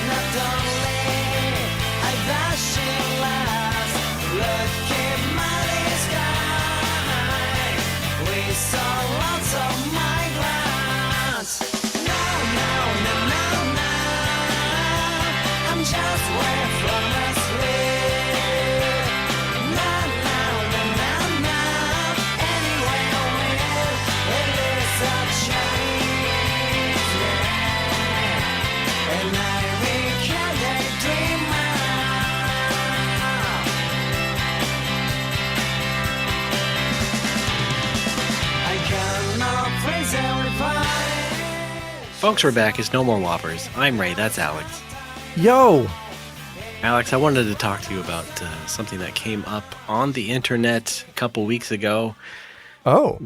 Not only I dash in last, look in my sky. We saw lots of migrants. I'm just way from asleep. Anyway, it is a change, and I became a dreamer. I cannot praise everybody. Folks, we're back. It's No More Whoppers. I'm Ray. That's Alex. Yo. Alex, I wanted to talk to you about something that came up on the internet a couple weeks ago. Oh.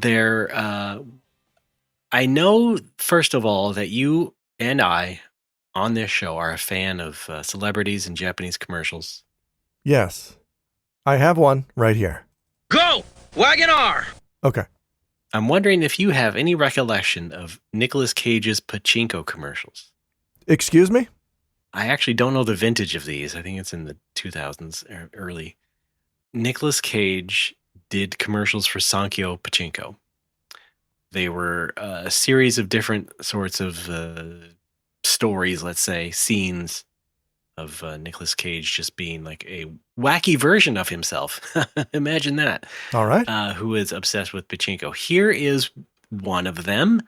I know, first of all, that you and I on this show are a fan of celebrities and Japanese commercials. Yes. I have one right here. Go! Wagon R! Okay. I'm wondering if you have any recollection of Nicolas Cage's pachinko commercials. Excuse me? I actually don't know the vintage of these. I think it's in the 2000s, early. Nicolas Cage did commercials for Sankyo Pachinko. They were a series of different sorts of stories, let's say, scenes of Nicolas Cage just being like a wacky version of himself. Imagine that. All right. Who is obsessed with pachinko. Here is one of them.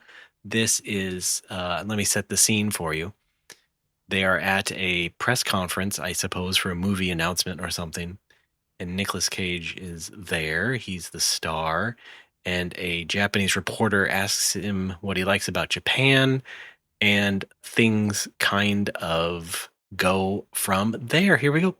This is, let me set the scene for you. They are at a press conference, I suppose, for a movie announcement or something. And Nicolas Cage is there. He's the star. And a Japanese reporter asks him what he likes about Japan. And things kind of go from there. Here we go.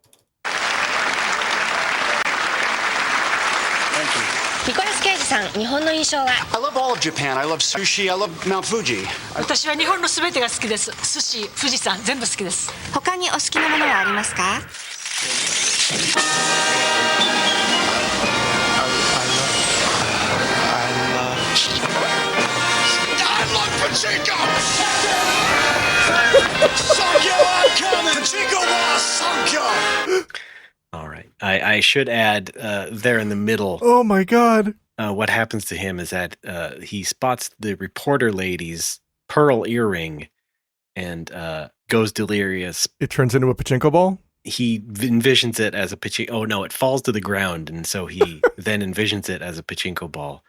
Nicolas Cage さん、日本の印象は I love all of Japan. I love sushi. I love Mount Fuji. 私は日本のすべてが好きです。寿司、富士山、全部好きです。他にお好きなものはありますか I love pachinko! Sankyo, I'm coming! Pachinko boss, Sankyo! All right. I should add there in the middle. Oh my God. What happens to him is that he spots the reporter lady's pearl earring and goes delirious. It turns into a pachinko ball? He envisions it as a pachinko. Oh, no, it falls to the ground. And so he then envisions it as a pachinko ball.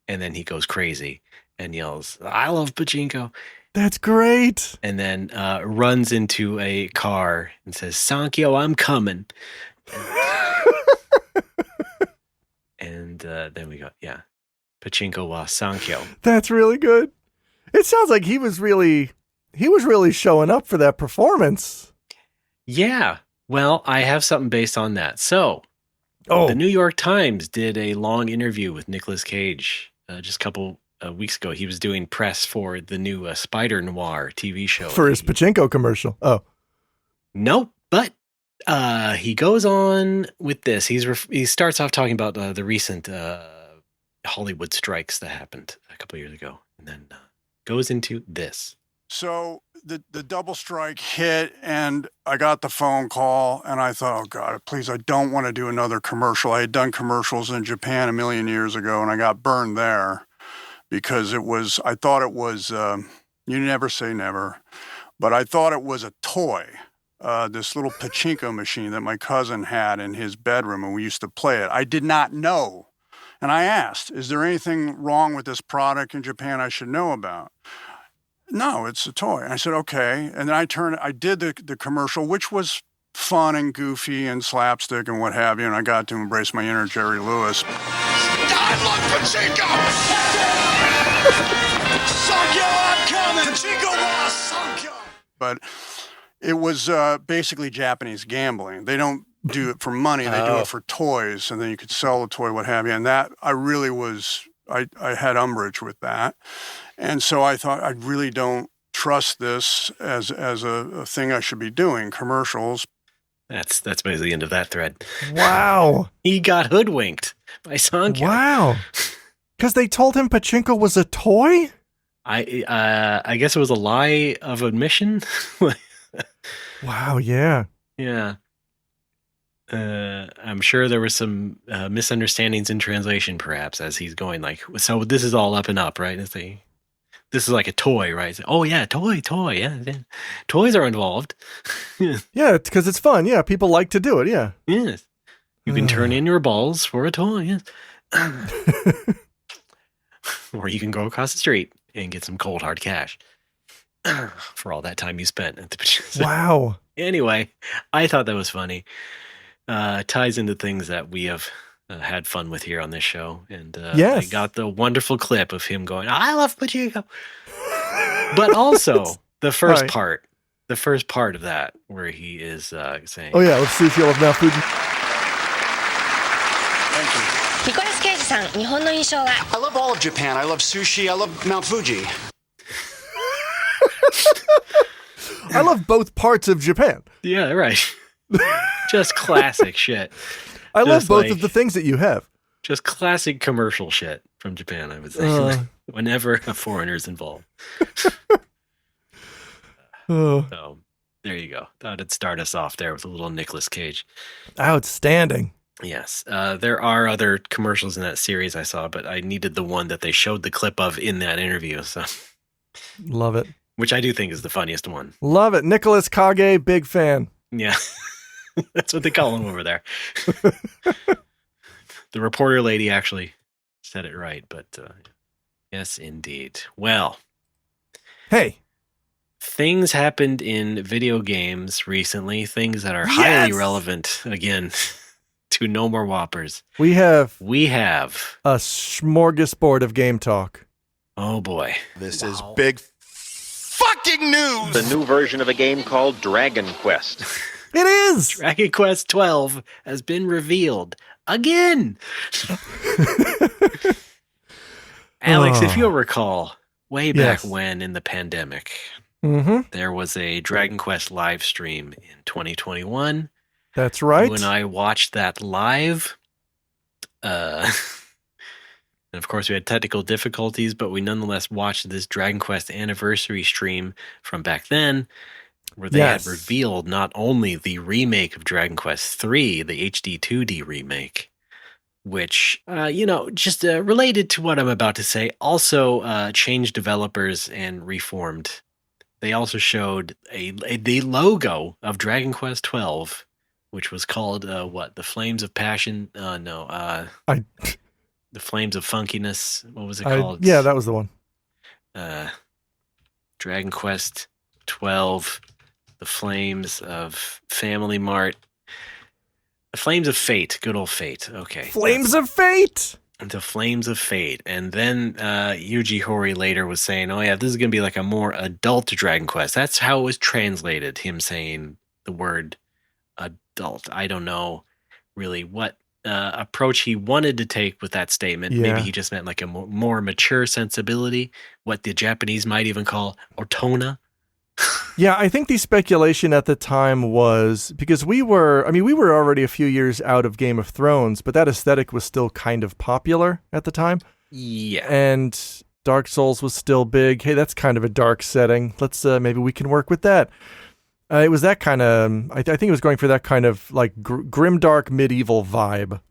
And then he goes crazy and yells, I love pachinko. That's great. And then runs into a car and says, Sankyo, I'm coming. And then we go, yeah, pachinko wa Sankyo. That's really good. It sounds like he was really showing up for that performance. Yeah. Well, I have something based on that. So, the New York Times did a long interview with Nicolas Cage just a couple weeks ago. He was doing press for the new Spider Noir TV show. For his pachinko commercial. Oh. Nope. But he goes on with this. He starts off talking about the recent Hollywood strikes that happened a couple years ago. And then goes into this. So the double strike hit, and I got the phone call, and I thought, oh God, please, I don't want to do another commercial. I had done commercials in Japan a million years ago, and I got burned there because I thought it was, you never say never, but I thought it was a toy, this little pachinko machine that my cousin had in his bedroom, and we used to play it. I did not know. And I asked, is there anything wrong with this product in Japan I should know about? No, it's a toy. And I said, okay. And then I did the commercial, which was fun and goofy and slapstick and what have you. And I got to embrace my inner Jerry Lewis. I love Pachinko! Suck yo, I'm coming! Pachinko boss, suck yo! But it was basically Japanese gambling. They don't do it for money. They do it for toys. And then you could sell the toy, what have you. And that, I really was, I had umbrage with that. And so I thought, I really don't trust this as a thing I should be doing, commercials. That's basically the end of that thread. Wow. He got hoodwinked by Sankyo. Wow. Because they told him pachinko was a toy? I guess it was a lie of admission. Wow, yeah. Yeah. I'm sure there was some misunderstandings in translation, perhaps, as he's going like, so this is all up and up, right? This is like a toy, right? Oh yeah, toy, yeah. Toys are involved. Yeah, because it's fun. Yeah, people like to do it. Yeah. Yes. You can turn in your balls for a toy. Yes. Or you can go across the street and get some cold hard cash for all that time you spent at the. Wow. Anyway, I thought that was funny. Ties into things that we have had fun with here on this show. And yes. I got the wonderful clip of him going, I love Pachinko. But also the first part of that where he is saying, oh yeah, let's see if you'll have Mount Fuji. Thank you. ニコラス・ケイジさん、日本の印象は I love all of Japan. I love sushi. I love Mount Fuji. I love both parts of Japan. Yeah, right. Just classic shit. I love Just both like- of the things that you have. Just classic commercial shit from Japan, I would say. Whenever a foreigner's involved. So there you go. Thought I'd start us off there with a little Nicolas Cage. Outstanding. Yes. There are other commercials in that series I saw, but I needed the one that they showed the clip of in that interview. So, Love it. which I do think is the funniest one. Love it. Nicholas Kage, big fan. Yeah. That's what they call him over there. The reporter lady actually said it right, but yes, indeed. Well, Hey. things happened in video games recently, things that are highly Yes! relevant, again, to No More Whoppers. We have We have, a smorgasbord of game talk. oh boy, This is big fucking news! The new version of a game called Dragon Quest. It is! Dragon Quest 12 has been revealed again. Alex, if you'll recall, way back Yes. when in the pandemic, Mm-hmm. there was a Dragon Quest live stream in 2021. That's right. You and I watched that live. And of course, we had technical difficulties, but we nonetheless watched this Dragon Quest anniversary stream from back then, where they Yes. had revealed not only the remake of Dragon Quest III, the HD 2D remake, which, just related to what I'm about to say, also changed developers and reformed. They also showed the logo of Dragon Quest 12, which was called, The Flames of Passion? The Flames of Funkiness. What was it called? Yeah, that was the one. Dragon Quest 12, The Flames of Family Mart. The Flames of Fate. Good old Fate. Okay. Flames of Fate! The Flames of Fate. And then Yuji Horii later was saying, oh yeah, this is going to be like a more adult Dragon Quest. That's how it was translated, him saying the word adult. I don't know really what approach he wanted to take with that statement. Yeah. Maybe he just meant like a more mature sensibility, what the Japanese might even call otona. Yeah, I think the speculation at the time was because we were already a few years out of Game of Thrones, but that aesthetic was still kind of popular at the time. Yeah. And Dark Souls was still big. Hey, that's kind of a dark setting. Let's maybe we can work with that. It was that kind of. I think it was going for that kind of like grimdark medieval vibe.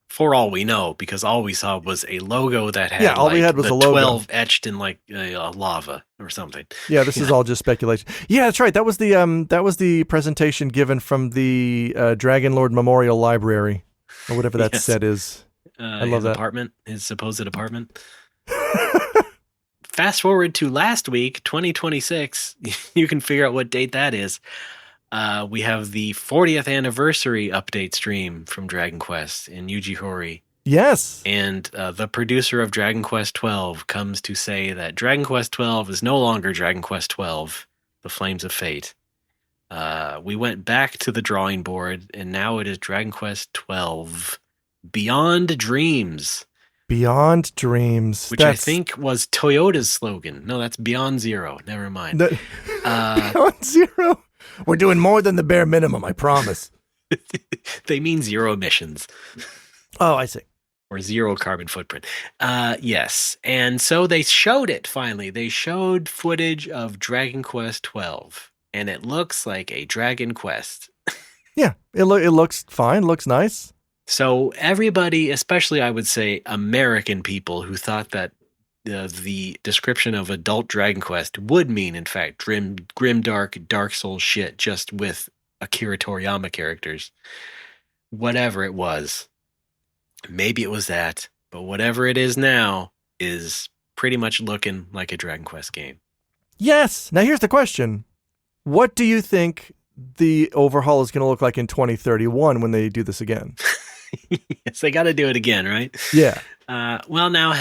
For all we know, because all we saw was a logo that had all we had was the a logo. 12 etched in like lava or something. Yeah, this is all just speculation. Yeah, that's right. That was the presentation given from the Dragon Lord Memorial Library, or whatever that set is. I love that. His supposed apartment. Fast forward to last week, 2026. You can figure out what date that is. We have the 40th anniversary update stream from Dragon Quest in Yuji Horii. Yes. And the producer of Dragon Quest XII comes to say that Dragon Quest XII is no longer Dragon Quest XII, The Flames of Fate. We went back to the drawing board, and now it is Dragon Quest XII, Beyond Dreams. Beyond Dreams. Which I think was Toyota's slogan. No, that's Beyond Zero. Never mind. Beyond Zero? We're doing more than the bare minimum, I promise. They mean zero emissions. Oh, I see. Or zero carbon footprint. Yes. And so they showed it finally. They showed footage of Dragon Quest XII. And it looks like a Dragon Quest. Yeah, it looks fine. Looks nice. So everybody, especially I would say American people who thought that the description of adult Dragon Quest would mean, in fact, grimdark, Dark Souls shit just with Akira Toriyama characters. Whatever it was. Maybe it was that. But whatever it is now is pretty much looking like a Dragon Quest game. Yes. Now here's the question. What do you think the overhaul is going to look like in 2031 when they do this again? Yes, they got to do it again, right? Yeah. Well, now,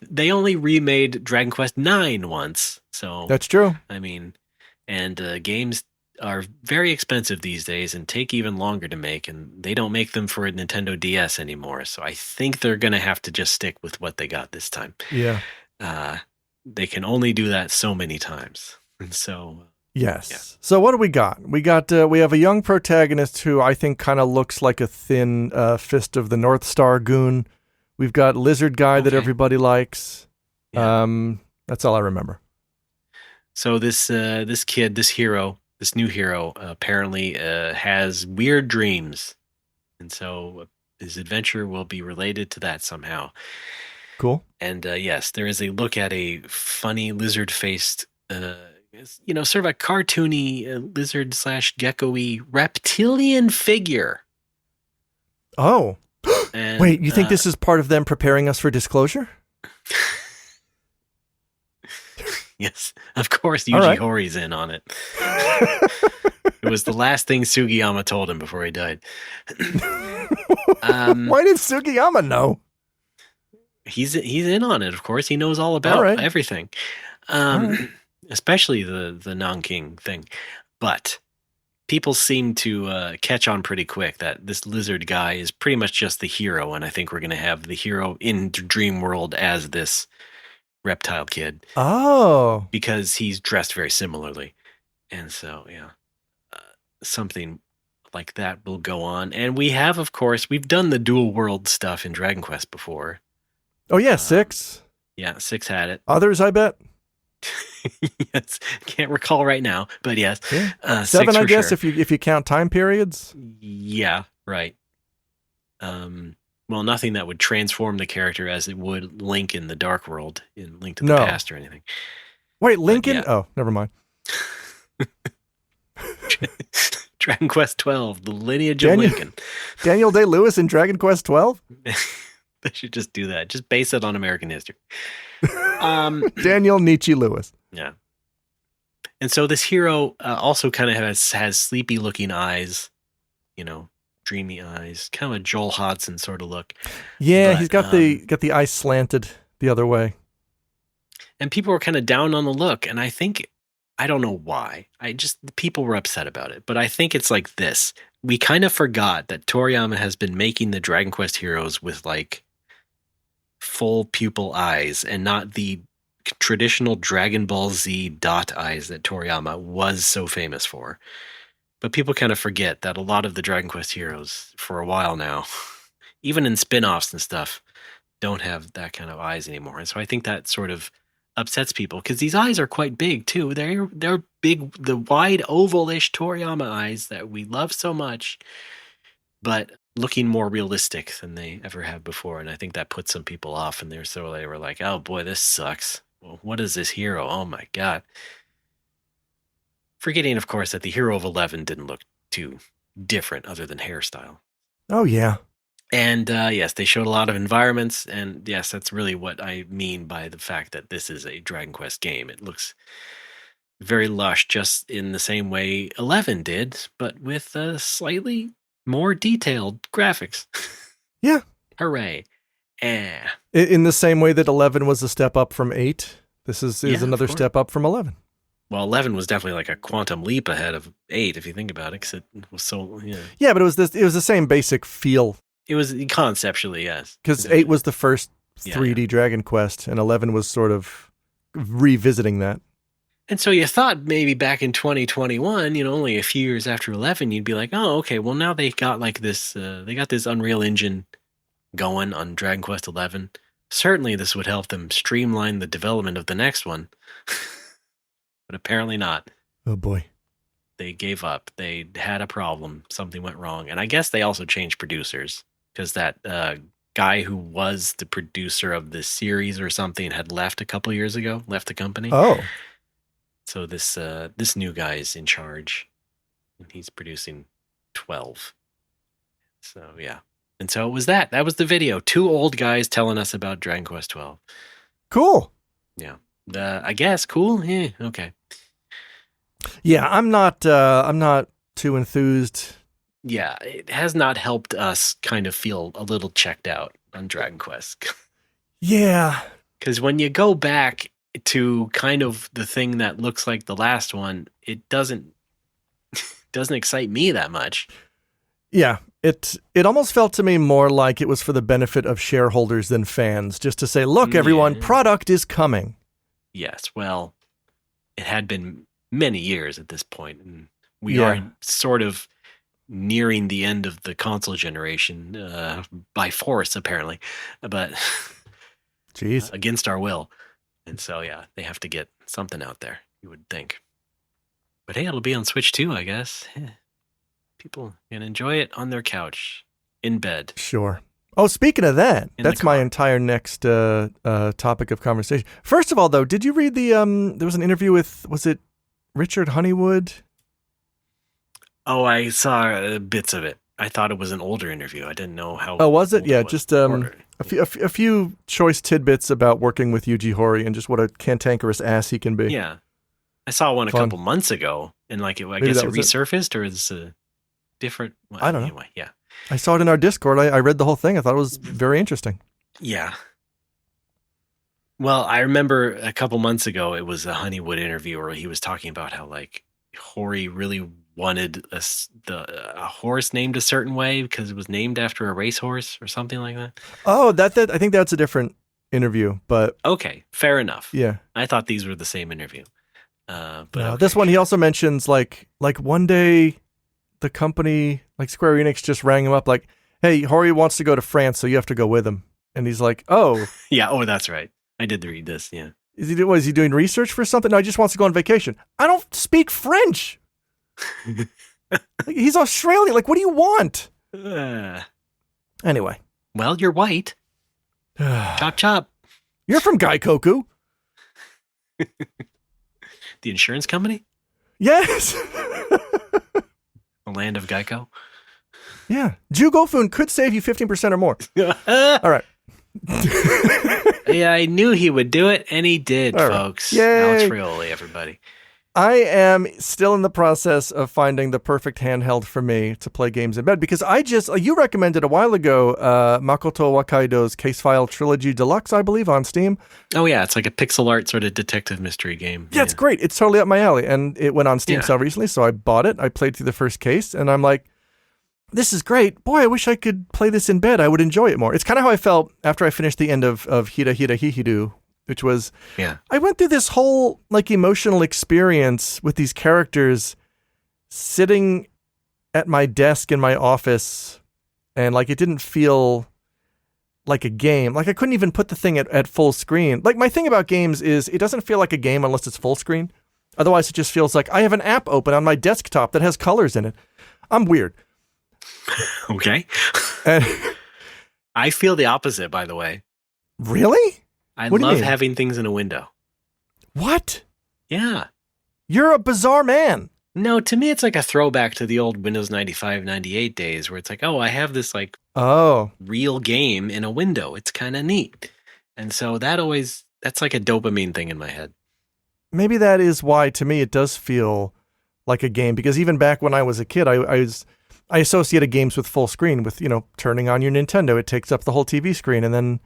they only remade Dragon Quest IX once, so that's true. I mean, and games are very expensive these days and take even longer to make, and they don't make them for a Nintendo DS anymore. So I think they're going to have to just stick with what they got this time. Yeah. They can only do that so many times, and so. Yes. Yeah. So what do we got? We have a young protagonist who I think kind of looks like a thin Fist of the North Star goon. We've got Lizard Guy that everybody likes. Yeah. That's all I remember. So this new hero, apparently has weird dreams, and so his adventure will be related to that somehow. Cool. And yes, there is a look at a funny lizard-faced. Sort of a cartoony lizard/gecko-y reptilian figure. Oh. And, wait, you think this is part of them preparing us for disclosure? Yes, of course Yuji Horii's in on it. It was the last thing Sugiyama told him before he died. Why did Sugiyama know? He's in on it, of course. He knows all about everything. Especially the Nanking thing. But people seem to catch on pretty quick that this lizard guy is pretty much just the hero, and I think we're going to have the hero in Dream World as this reptile kid. Oh. Because he's dressed very similarly. And so, yeah, something like that will go on. And we have, of course, we've done the dual world stuff in Dragon Quest before. Oh, yeah, 6. Yeah, 6 had it. Others, I bet. Yes, can't recall right now, but yes. Yeah. 7, I guess, sure. if you count time periods. Yeah, right. Well, nothing that would transform the character as it would Link in the Dark World in Link to the Past or anything. Wait, Lincoln? Yeah. Oh, never mind. Dragon Quest XII, the lineage of Lincoln. Daniel Day-Lewis in Dragon Quest XII? They should just do that. Just base it on American history. Daniel Nietzsche Lewis. Yeah. And so this hero also kind of has sleepy looking eyes, dreamy eyes, kind of a Joel Hodgson sort of look. Yeah, he's got the eyes slanted the other way. And people were kind of down on the look, and I don't know why. People were upset about it, but I think it's like this. We kind of forgot that Toriyama has been making the Dragon Quest heroes with like full pupil eyes and not the traditional Dragon Ball Z dot eyes that Toriyama was so famous for. But people kind of forget that a lot of the Dragon Quest heroes for a while now, even in spin-offs and stuff, don't have that kind of eyes anymore. And so I think that sort of upsets people because these eyes are quite big too. They're big, the wide ovalish Toriyama eyes that we love so much, but looking more realistic than they ever have before. And I think that puts some people off, and they were like, oh boy, this sucks. Well, what is this hero? Oh my God. Forgetting, of course, that the hero of 11 didn't look too different other than hairstyle. Oh, yeah. And yes, they showed a lot of environments. And yes, that's really what I mean by the fact that this is a Dragon Quest game. It looks very lush, just in the same way 11 did, but with slightly more detailed graphics. Yeah. Hooray. In the same way that 11 was a step up from 8, this is Yeah, of another course. step up from 11. Well, 11 was definitely like a quantum leap ahead of 8, if you think about it, because it was so, Yeah, but it was the same basic feel, It was conceptually, yes. because 8 was the first Yeah, 3D Dragon Quest, and 11 was sort of revisiting that. And so you thought maybe back in 2021, only a few years after 11, you'd be like, oh, okay, well now they got like this, they got this Unreal Engine going on Dragon Quest 11. Certainly this would help them streamline the development of the next one. But apparently not. Oh, boy. They gave up. They had a problem. Something went wrong. And I guess they also changed producers because that guy who was the producer of this series or something had left a couple years ago, left the company. Oh. So this new guy is in charge, and he's producing 12. So yeah, and so it was that. That was the video. 2 old guys telling us about Dragon Quest 12. Cool. Yeah, I guess cool. Yeah, okay. Yeah, I'm not too enthused. Yeah, it has not helped us kind of feel a little checked out on Dragon Quest. Yeah. Because when you go back to kind of the thing that looks like the last one, it doesn't excite me that much. Yeah, it almost felt to me more like it was for the benefit of shareholders than fans, just to say, look, everyone, Yeah. product is coming. Yes, well, it had been many years at this point, and we Yeah. are sort of nearing the end of the console generation by force, apparently, but Jeez. against our will. And so, yeah, they have to get something out there, you would think. But hey, it'll be on Switch too, I guess. Yeah. People can enjoy it on their couch, in bed. Sure. Oh, speaking of that, In the that's my car. entire next topic of conversation. First of all, though, did you read the there was an interview with, was it Richard Honeywood? Oh, I saw bits of it. I thought it was an older interview. I didn't know how. Oh, was it? old Yeah, was. just Or- a few choice tidbits about working with Yuji Horii and just what a cantankerous ass he can be. Yeah. I saw one a Fun. couple months ago, and I Maybe guess that it was it. resurfaced, or is different? Well, I don't know. Anyway, yeah. I saw it in our Discord. I read the whole thing. I thought it was very interesting. Yeah. Well, I remember a couple months ago, it was a Honeywood interview where he was talking about how like Horii really wanted a horse named a certain way because it was named after a racehorse or something like that. Oh, that I think that's a different interview, but Okay, fair enough. yeah. I thought these were the same interview. But No, okay, this one he sure. also mentions like one day the company, like Square Enix, just rang him up like, hey, Horii wants to go to France, so you have to go with him. And he's like, oh, Yeah, oh, that's right. I did read this, yeah. is he doing research for something? No, he just wants to go on vacation. I don't speak French. Like, he's Australian. Like, what do you want? Anyway. Well, you're white. Chop chop. You're from Gaikoku. The insurance company? Yes. The land of Geico? Yeah. Jugofun could save you 15% or more. All right. Yeah, I knew he would do it, and he did, All right. folks. Yay. Alex Frioli, everybody. I am still in the process of finding the perfect handheld for me to play games in bed because you recommended a while ago Makoto Wakaido's Case File Trilogy Deluxe, I believe, on Steam. Oh, yeah, it's like a pixel art sort of detective mystery game. Yeah, it's great. It's totally up my alley. And it went on Steam Yeah. sale recently, so I bought it. I played through the first case, and I'm like, this is great. Boy, I wish I could play this in bed. I would enjoy it more. It's kind of how I felt after I finished the end of Hira Hira Hihidu, which was, Yeah. I went through this whole like emotional experience with these characters sitting at my desk in my office, and like it didn't feel like a game. Like I couldn't even put the thing at full screen. Like my thing about games is it doesn't feel like a game unless it's full screen. Otherwise, it just feels like I have an app open on my desktop that has colors in it. I'm weird. Okay. And I feel the opposite, by the way. really? I What do you love mean? having things in a window. What? Yeah. You're a bizarre man. No, to me, it's like a throwback to the old Windows 95, 98 days where it's like, oh, I have this like Oh, real game in a window. It's kind of neat. And so that's like a dopamine thing in my head. maybe that is why to me it does feel like a game, because even back when I was a kid, I associated games with full screen with, turning on your Nintendo. It takes up the whole TV screen, and then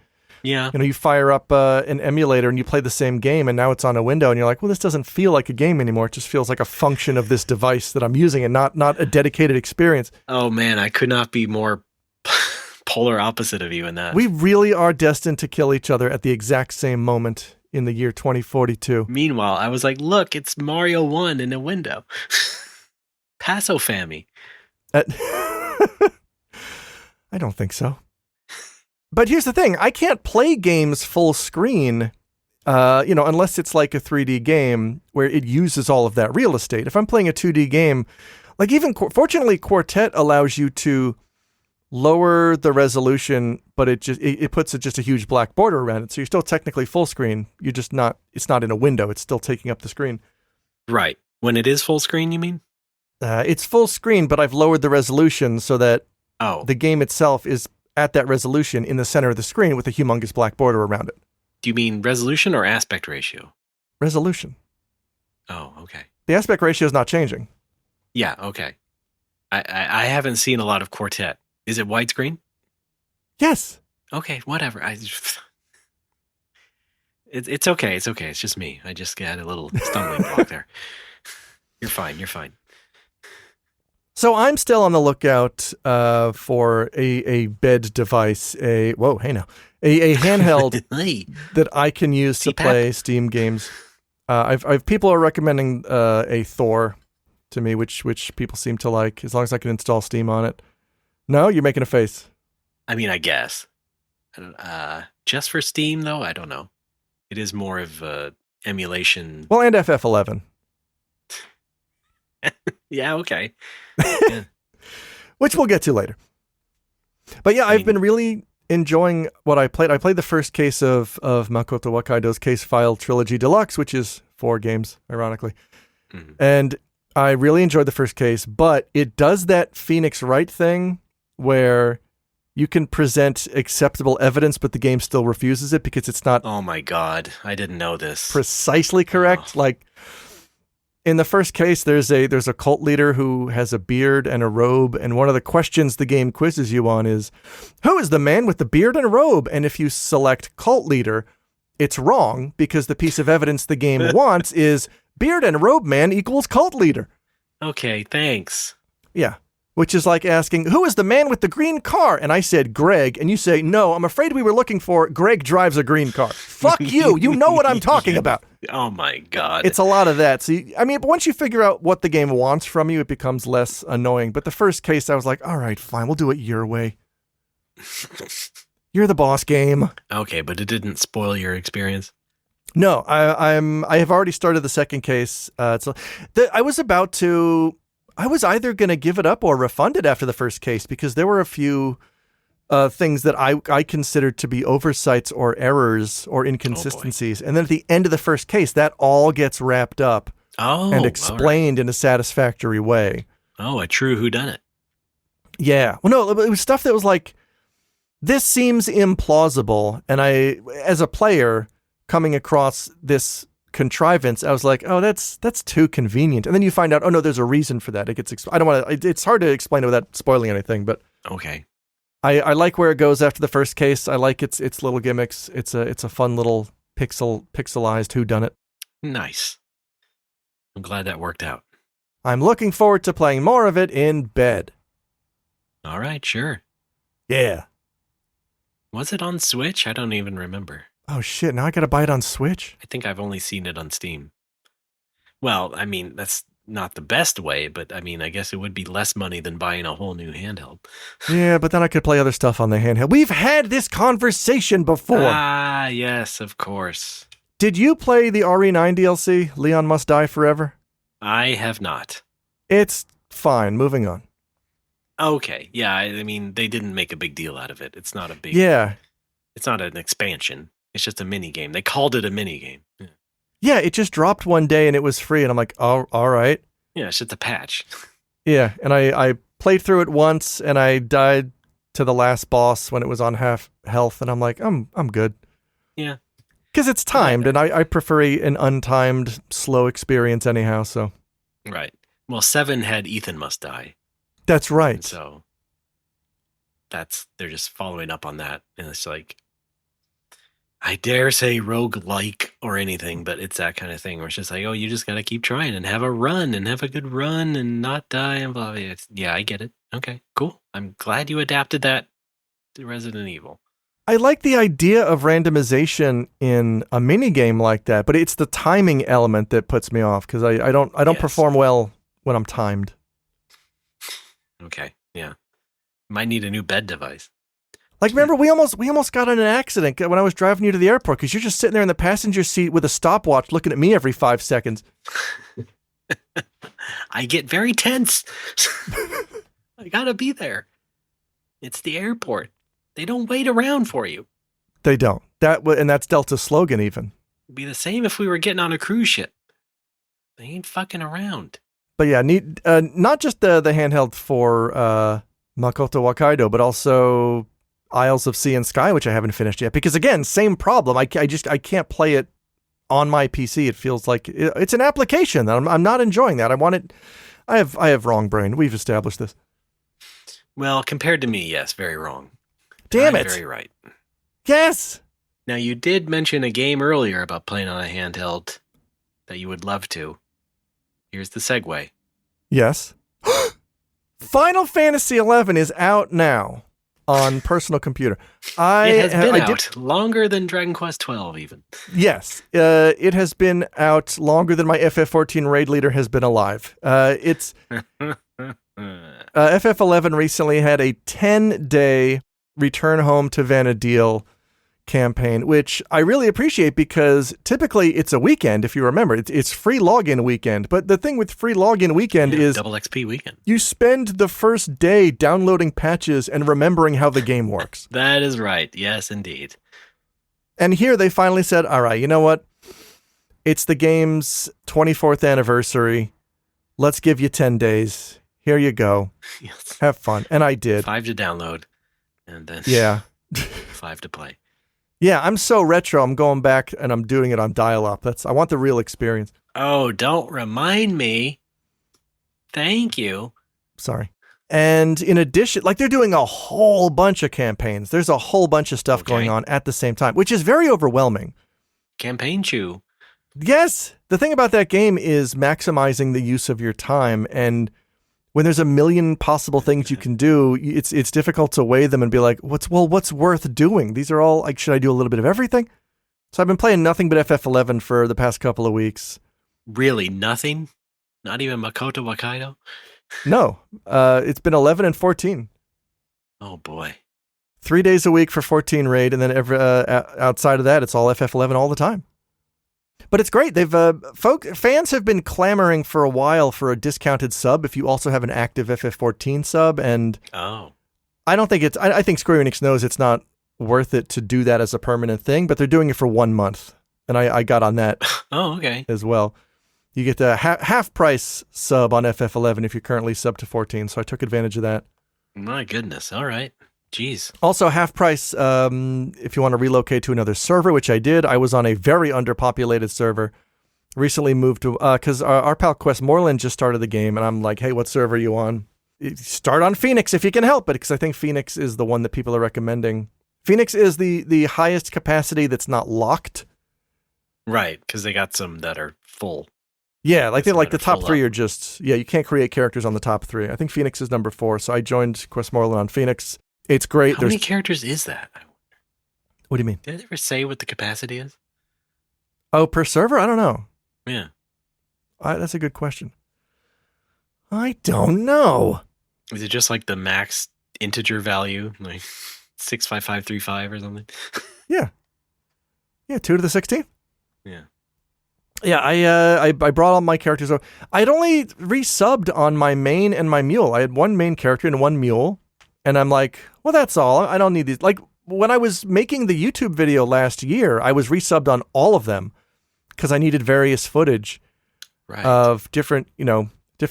Yeah. you fire up an emulator and you play the same game, and now it's on a window, and you're like, well, this doesn't feel like a game anymore. It just feels like a function of this device that I'm using, and not a dedicated experience. Oh, man, I could not be more polar opposite of you in that. We really are destined to kill each other at the exact same moment in the year 2042. Meanwhile, I was like, look, it's Mario 1 in a window. Paso Fammy. I don't think so. But here's the thing. I can't play games full screen, unless it's like a 3D game where it uses all of that real estate. If I'm playing a 2D game, like fortunately, Quartet allows you to lower the resolution, but it puts just a huge black border around it. So you're still technically full screen. It's not in a window. It's still taking up the screen. Right. When it is full screen, you mean? It's full screen, but I've lowered the resolution so that Oh, the game itself is at that resolution in the center of the screen with a humongous black border around it. do you mean resolution or aspect ratio? Resolution. Oh, okay. The aspect ratio is not changing. Yeah, okay. I haven't seen a lot of Quartet. Is it widescreen? Yes. Okay, whatever. It's okay. It's okay. It's just me. I just got a little stumbling block there. You're fine. You're fine. So I'm still on the lookout for a bed device, a handheld Hey. that I can use to CPAP? play Steam games. I've people are recommending a Thor to me, which people seem to like, as long as I can install Steam on it. No, you're making a face. I mean, I guess. Just for Steam, though, I don't know. It is more of emulation. Well, and FF11. Yeah, okay. Which we'll get to later. But yeah, I've been really enjoying what I played. I played the first case of Makoto Wakaido's Case File Trilogy Deluxe, which is 4 games, ironically. Mhm. And I really enjoyed the first case, but it does that Phoenix Wright thing where you can present acceptable evidence, but the game still refuses it because it's not Oh my god, I didn't know this. precisely correct. Oh. Like in the first case, there's a cult leader who has a beard and a robe, and one of the questions the game quizzes you on is, who is the man with the beard and robe? And if you select cult leader, it's wrong because the piece of evidence the game wants is beard and robe man equals cult leader. Okay, thanks. Yeah. Which is like asking, who is the man with the green car? And I said, Greg. And you say, no, I'm afraid we were looking for Greg drives a green car. Fuck you. You know what I'm talking about. Oh my god. It's a lot of that. So, but once you figure out what the game wants from you, it becomes less annoying. But the first case, I was like, all right, fine. We'll do it your way. You're the boss game. Okay, but it didn't spoil your experience. No, I have already started the second case. I was either going to give it up or refund it after the first case because there were a few things that I considered to be oversights or errors or inconsistencies. And then at the end of the first case, that all gets wrapped up and explained in a satisfactory way. Oh, a true whodunit. Yeah. Well, no, it was stuff that was like, this seems implausible. And I, as a player coming across this contrivance, I was like, oh, that's too convenient. And then you find out, oh no, there's a reason for that. It gets, I don't want to, it's hard to explain it without spoiling anything, but Okay. I like where it goes after the first case. I like its little gimmicks. It's a fun little pixelized whodunit. Nice. I'm glad that worked out. I'm looking forward to playing more of it in bed. All right, sure. Yeah. Was it on Switch? I don't even remember. Oh shit, now I gotta buy it on Switch? I think I've only seen it on Steam. Well, I mean, that's not the best way, but I mean, I guess it would be less money than buying a whole new handheld. Yeah, but then I could play other stuff on the handheld. We've had this conversation before. Ah, yes, of course. Did you play the RE9 DLC, Leon Must Die Forever? I have not. It's fine. Moving on. Okay, yeah, I mean, they didn't make a big deal out of it. It's not a big... Yeah. It's not an expansion. It's just a mini game. They called it a mini game. Yeah, it just dropped one day and it was free. And I'm like, oh, all right. Yeah, it's just a patch. Yeah, and I played through it once and I died to the last boss when it was on half health. And I'm like, I'm good. Yeah. Because it's timed, and I prefer an untimed, slow experience anyhow, so. Right. Well, 7 had Ethan Must Die. That's right. And so they're just following up on that. And it's like, I dare say roguelike or anything, but it's that kind of thing where it's just like, oh, you just got to keep trying and have a run and have a good run and not die and blah, blah, blah. Yeah, I get it. Okay, cool. I'm glad you adapted that to Resident Evil. I like the idea of randomization in a mini game like that, but it's the timing element that puts me off because I don't Yes. perform well when I'm timed. Okay, yeah. Might need a new bed device. Like, remember, we almost got in an accident when I was driving you to the airport because you're just sitting there in the passenger seat with a stopwatch looking at me every 5 seconds. I get very tense. I gotta be there. It's the airport. They don't wait around for you. They don't. And that's Delta's slogan even. It'd be the same if we were getting on a cruise ship. They ain't fucking around. But yeah, not just the handheld for Makoto Wakaido, but also Isles of Sea and Sky, which I haven't finished yet. Because again, same problem. I can't play it on my PC. It feels like it's an application. I'm not enjoying that. I want it. I have wrong brain. We've established this. Well, compared to me, yes, very wrong. Damn I'm it. very right. Yes. Now, you did mention a game earlier about playing on a handheld that you would love to. Here's the segue. Yes. Final Fantasy XI is out now on personal computer. It has been out longer than Dragon Quest 12 even. Yes. It has been out longer than my FF14 raid leader has been alive. FF11 recently had a 10-day return home to Vanadil campaign, which I really appreciate because typically it's a weekend, if you remember. It's free login weekend. But the thing with free login weekend is double XP weekend. You spend the first day downloading patches and remembering how the game works. That is right. Yes, indeed. And here they finally said, all right, you know what? It's the game's 24th anniversary. Let's give you 10 days. Here you go. Yes. Have fun. And I did. 5 to download and then 5 to play. Yeah, I'm so retro. I'm going back and I'm doing it on dial-up. I want the real experience. Oh, don't remind me. Thank you. Sorry. And in addition, like they're doing a whole bunch of campaigns. There's a whole bunch of stuff going on at the same time, which is very overwhelming. Campaign chew. Yes. The thing about that game is maximizing the use of your time. And when there's a million possible things you can do, it's difficult to weigh them and be like, what's worth doing? These are all like, should I do a little bit of everything? So I've been playing nothing but FF11 for the past couple of weeks. Really nothing? Not even Makoto Wakaido? No, it's been 11 and 14. Oh boy. 3 days a week for 14 raid, and then outside of that, it's all FF11 all the time. But it's great. Fans have been clamoring for a while for a discounted sub if you also have an active FF14 sub, and I don't think I think Square Enix knows it's not worth it to do that as a permanent thing, but they're doing it for 1 month, and I got on that. Oh, okay. As well. You get the half price sub on FF11 if you're currently sub to 14, so I took advantage of that. My goodness. All right. Jeez. Also, half price if you want to relocate to another server, which I did. I was on a very underpopulated server. Recently moved to, because our pal Questmoreland just started the game, and I'm like, hey, what server are you on? Start on Phoenix if you can help it, because I think Phoenix is the one that people are recommending. Phoenix is the highest capacity that's not locked. Right, because they got some that are full. Yeah, like they're like the top full 3 up. are just, you can't create characters on the top 3. I think Phoenix is number 4, so I joined Questmoreland on Phoenix. It's great. How many characters is that? What do you mean? Did they ever say what the capacity is? Oh, per server? I don't know. Yeah. That's a good question. I don't know. Is it just like the max integer value, like 65535 or something? Yeah, 2 to the 16th. Yeah. Yeah, I brought all my characters over. I'd only resubbed on my main and my mule. I had one main character and one mule, and I'm like, well, that's all. I don't need these. Like, when I was making the YouTube video last year, I was resubbed on all of them because I needed various footage of different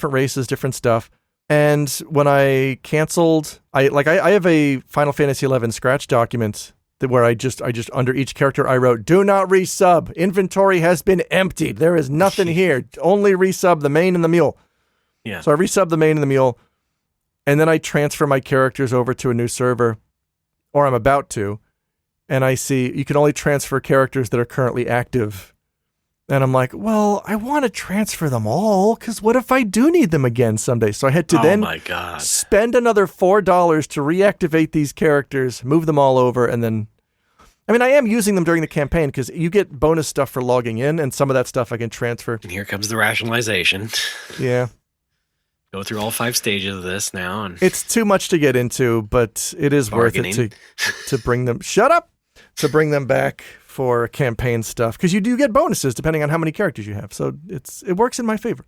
races, different stuff. And when I canceled, I have a Final Fantasy XI scratch document where I just under each character I wrote, do not resub. Inventory has been emptied. There is nothing here. Only resub the main and the mule. Yeah. So I resub the main and the mule, and then I transfer my characters over to a new server, or I'm about to, and I see you can only transfer characters that are currently active. And I'm like, well, I want to transfer them all, because what if I do need them again someday? So I had to spend another $4 to reactivate these characters, move them all over, and then... I mean, I am using them during the campaign, because you get bonus stuff for logging in, and some of that stuff I can transfer. And here comes the rationalization. Yeah. Go through all 5 stages of this now. And it's too much to get into, but it is worth it to bring them... Shut up! To bring them back for campaign stuff, because you do get bonuses depending on how many characters you have. So it works in my favor.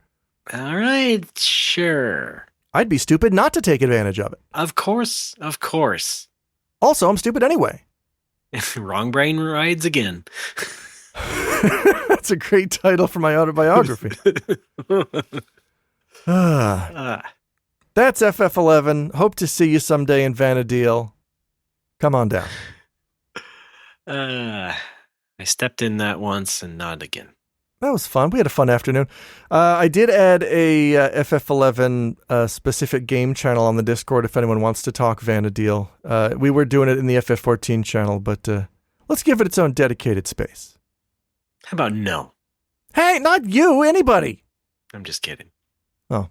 All right, sure. I'd be stupid not to take advantage of it. Of course. Also, I'm stupid anyway. Wrong brain rides again. That's a great title for my autobiography. That's FF11. Hope to see you someday in Vanadil. Come on down. I stepped in that once and not again. That was fun. We had a fun afternoon. I did add a FF11 specific game channel on the Discord if anyone wants to talk Vanadil. We were doing it in the FF14 channel, but let's give it its own dedicated space. How about no? Hey, not you, anybody. I'm just kidding. Oh.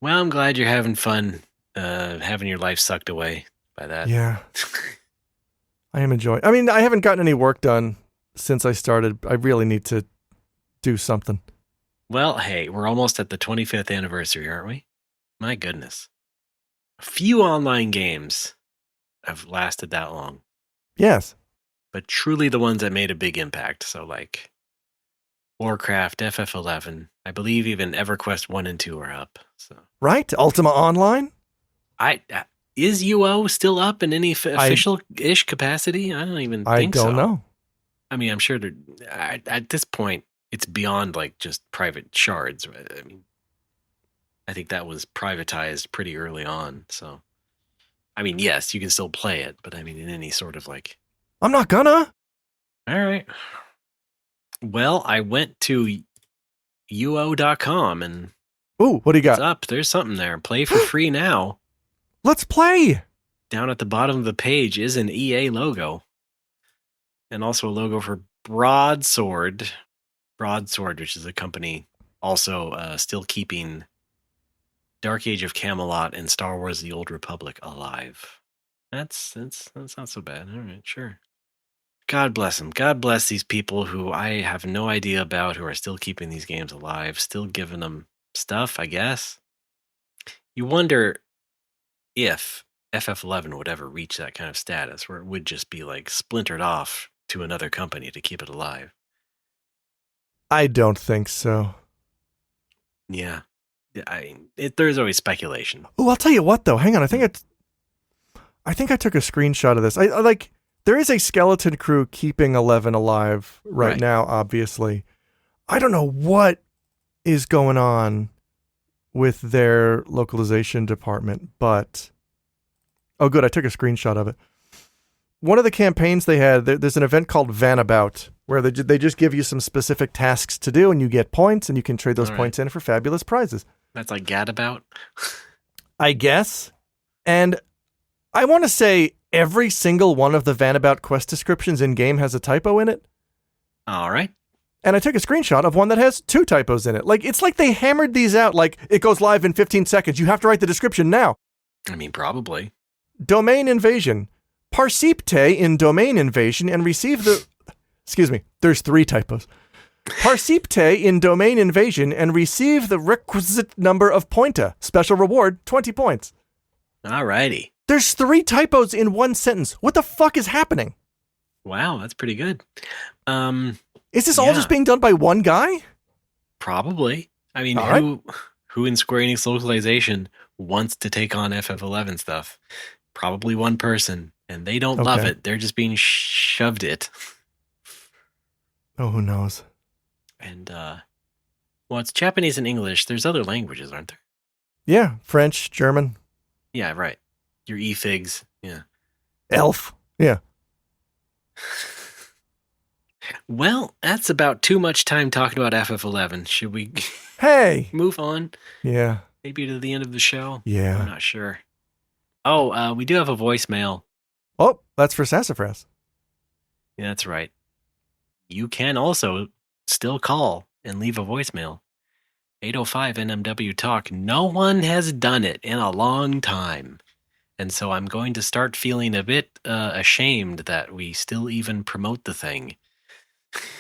Well, I'm glad you're having fun having your life sucked away by that. Yeah. I am enjoying. I mean, I haven't gotten any work done since I started. I really need to do something. Well, hey, we're almost at the 25th anniversary, aren't we? My goodness. A few online games have lasted that long. Yes. But truly the ones that made a big impact. So like Warcraft, FF11, I believe even EverQuest 1 and 2 are up. So right? Ultima Online? Is UO still up in any official-ish capacity? I don't even think so. I don't know. I mean, I'm sure at this point, it's beyond like just private shards. I mean, I think that was privatized pretty early on. So, I mean, yes, you can still play it, but I mean, in any sort of like... I'm not gonna. All right. Well, I went to UO.com and... Ooh, what do you got? It's up. There's something there. Play for free now. Let's play. Down at the bottom of the page is an EA logo. And also a logo for Broadsword. Broadsword, which is a company also still keeping Dark Age of Camelot and Star Wars The Old Republic alive. That's not so bad. All right, sure. God bless them. God bless these people who I have no idea about who are still keeping these games alive, still giving them stuff, I guess. You wonder if FF11 would ever reach that kind of status where it would just be like splintered off to another company to keep it alive. I don't think so. Yeah. There's always speculation. Oh, I'll tell you what though. Hang on. I think I took a screenshot of this. I like there is a Skeleton Crew keeping 11 alive right now, obviously. I don't know what is going on with their localization department, but oh good, I took a screenshot of it. One of the campaigns they had, there's an event called Vanabout, where they just give you some specific tasks to do, and you get points, and you can trade those points in for fabulous prizes. That's like Gadabout? I guess. And I want to say every single one of the Vanabout quest descriptions in-game has a typo in it. All right. And I took a screenshot of one that has 2 typos in it. Like, it's like they hammered these out, like, it goes live in 15 seconds. You have to write the description now. I mean, probably. Domain invasion. Parsipte in domain invasion and receive the... Excuse me. There's 3 typos. Parcipte in domain invasion and receive the requisite number of pointa. Special reward, 20 points. Alrighty. There's 3 typos in one sentence. What the fuck is happening? Wow, that's pretty good. Is this all just being done by one guy? Probably. I mean, All who in Square Enix localization wants to take on FF11 stuff? Probably one person, and they don't love Okay. it. They're just being shoved it. Oh, who knows? And, well, it's Japanese and English. There's other languages, aren't there? Yeah, French, German, Yeah, right. Your e-figs. Yeah. elf. Yeah. Well, that's about too much time talking about FF11. Should we Hey. move on? Yeah. Maybe to the end of the show? I'm Yeah. not sure. Oh, we do have a voicemail. Oh, that's for Sassafras. Yeah, that's right. You can also still call and leave a voicemail. 805 NMW Talk. No one has done it in a long time. And so I'm going to start feeling a bit ashamed that we still even promote the thing.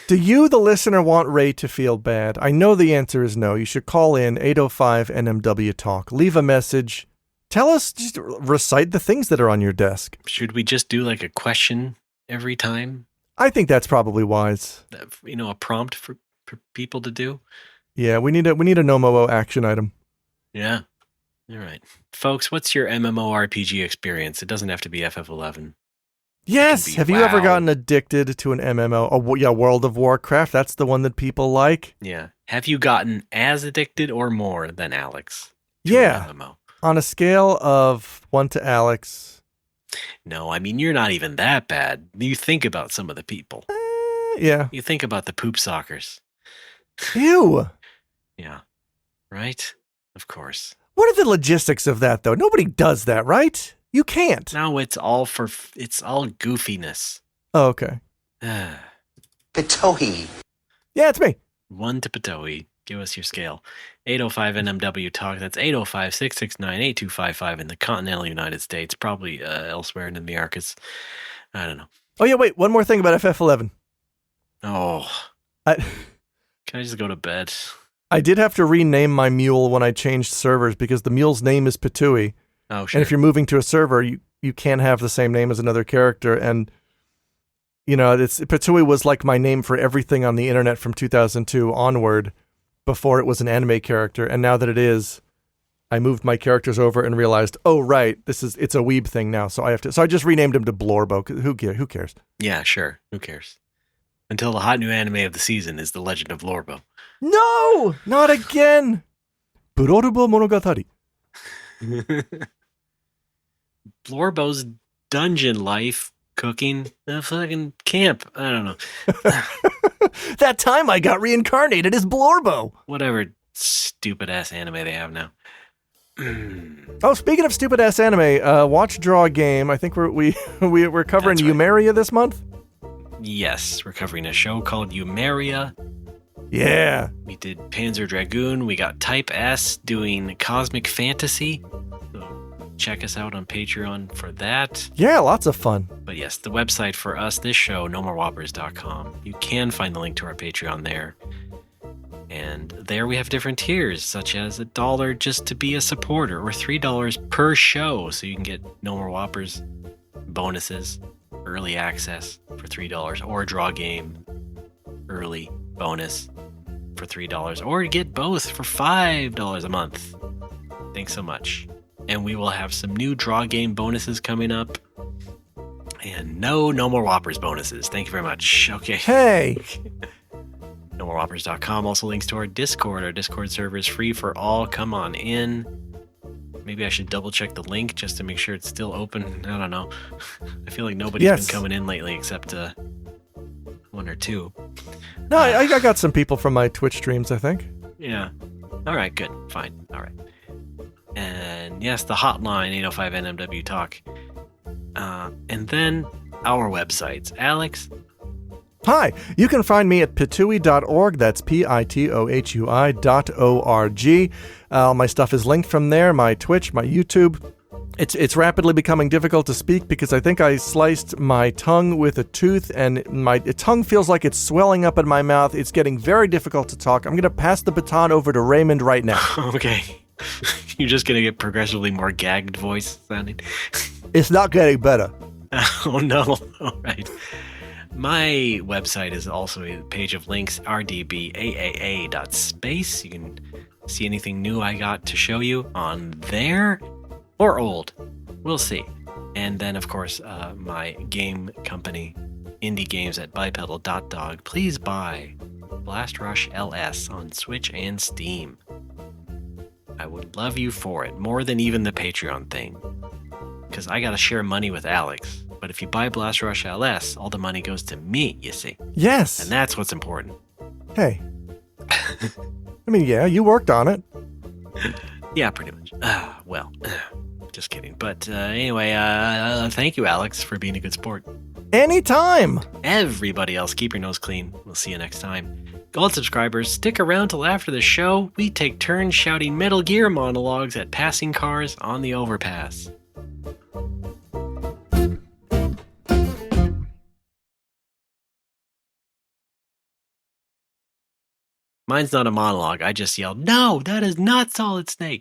Do you, the listener, want Ray to feel bad? I know the answer is no. You should call in 805 NMW Talk. Leave a message. Tell us, just recite the things that are on your desk. Should we just do like a question every time? I think that's probably wise. You know, a prompt for people to do? Yeah, we need a no-mo action item. Yeah. All right. Folks, what's your MMORPG experience? It doesn't have to be FF11. Yes. be Have you ever WoW. gotten addicted to an MMO? Oh, yeah, World of Warcraft. That's the one that people like. Yeah. Have you gotten as addicted or more than Alex? to Yeah. an MMO? On a scale of 1 to Alex. No, I mean, you're not even that bad. You think about some of the people. Yeah. You think about the poop sockers. Ew. Yeah. Right? Of course. What are the logistics of that, though? Nobody does that, right? You can't. Now it's all goofiness. Oh, okay. Pitohi. Yeah, it's me. 1 to Patoe. Give us your scale. 805 NMW Talk. That's 805-669-8255 in the continental United States. Probably elsewhere in the Americas. I don't know. Oh, yeah, wait. One more thing about FF11. Oh, I, can I just go to bed? I did have to rename my mule when I changed servers because the mule's name is Patui. Oh, sure. And if you're moving to a server, you can't have the same name as another character. And, you know, Patui was like my name for everything on the internet from 2002 onward before it was an anime character. And now that it is, I moved my characters over and realized, oh, right, it's a weeb thing now. So I just renamed him to Blorbo. Who cares? Yeah, sure. Who cares? Until the hot new anime of the season is The Legend of Lorbo. No, not again. Burorubo Monogatari. Lorbo's dungeon life, cooking, fucking camp. I don't know. That time I got reincarnated as Blorbo. Whatever stupid ass anime they have now. Oh, speaking of stupid ass anime, watch Draw Game. I think we're covering That's right. Eumeria this month. Yes, we're covering a show called Eumeria. Yeah. We did Panzer Dragoon. We got Type S doing Cosmic Fantasy. So check us out on Patreon for that. Yeah, lots of fun. But yes, the website for us, this show, nomorewhoppers.com. You can find the link to our Patreon there. And there we have different tiers, such as $1 just to be a supporter, or $3 per show, so you can get No More Whoppers bonuses, early access for $3, or Draw Game early bonus for $3, or get both for $5 a month. Thanks so much. And we will have some new Draw Game bonuses coming up. And no More Whoppers bonuses. Thank you very much. Okay. Hey. NoMoreWhoppers.com also links to our Discord. Our Discord server is free for all. Come on in. Maybe I should double check the link just to make sure it's still open. I don't know. I feel like nobody's Yes. been coming in lately except one or two. No, I got some people from my Twitch streams, I think. Yeah. All right, good. Fine. All right. And yes, the hotline, 805 NMW Talk. And then our websites. Alex? Hi, you can find me at pitui.org. That's pitohui.org. My stuff is linked from there, my Twitch, my YouTube. It's rapidly becoming difficult to speak because I think I sliced my tongue with a tooth, and my tongue feels like it's swelling up in my mouth. It's getting very difficult to talk. I'm going to pass the baton over to Raymond right now. Okay. You're just going to get progressively more gagged voice sounding. It's not getting better. Oh, no. All right. My website is also a page of links, rdbaaa.space. You can see anything new I got to show you on there. Or old. We'll see. And then, of course, my game company, Indie Games at bipedal.dog. Please buy Blast Rush LS on Switch and Steam. I would love you for it, more than even the Patreon thing. Because I gotta share money with Alex. But if you buy Blast Rush LS, all the money goes to me, you see. Yes. And that's what's important. Hey. I mean, yeah, you worked on it. Yeah, pretty much. Just kidding. But anyway, thank you, Alex, for being a good sport. Anytime. Everybody else, keep your nose clean. We'll see you next time. Gold subscribers, stick around till after the show. We take turns shouting Metal Gear monologues at passing cars on the overpass. Mine's not a monologue. I just yelled, "No, that is not Solid Snake."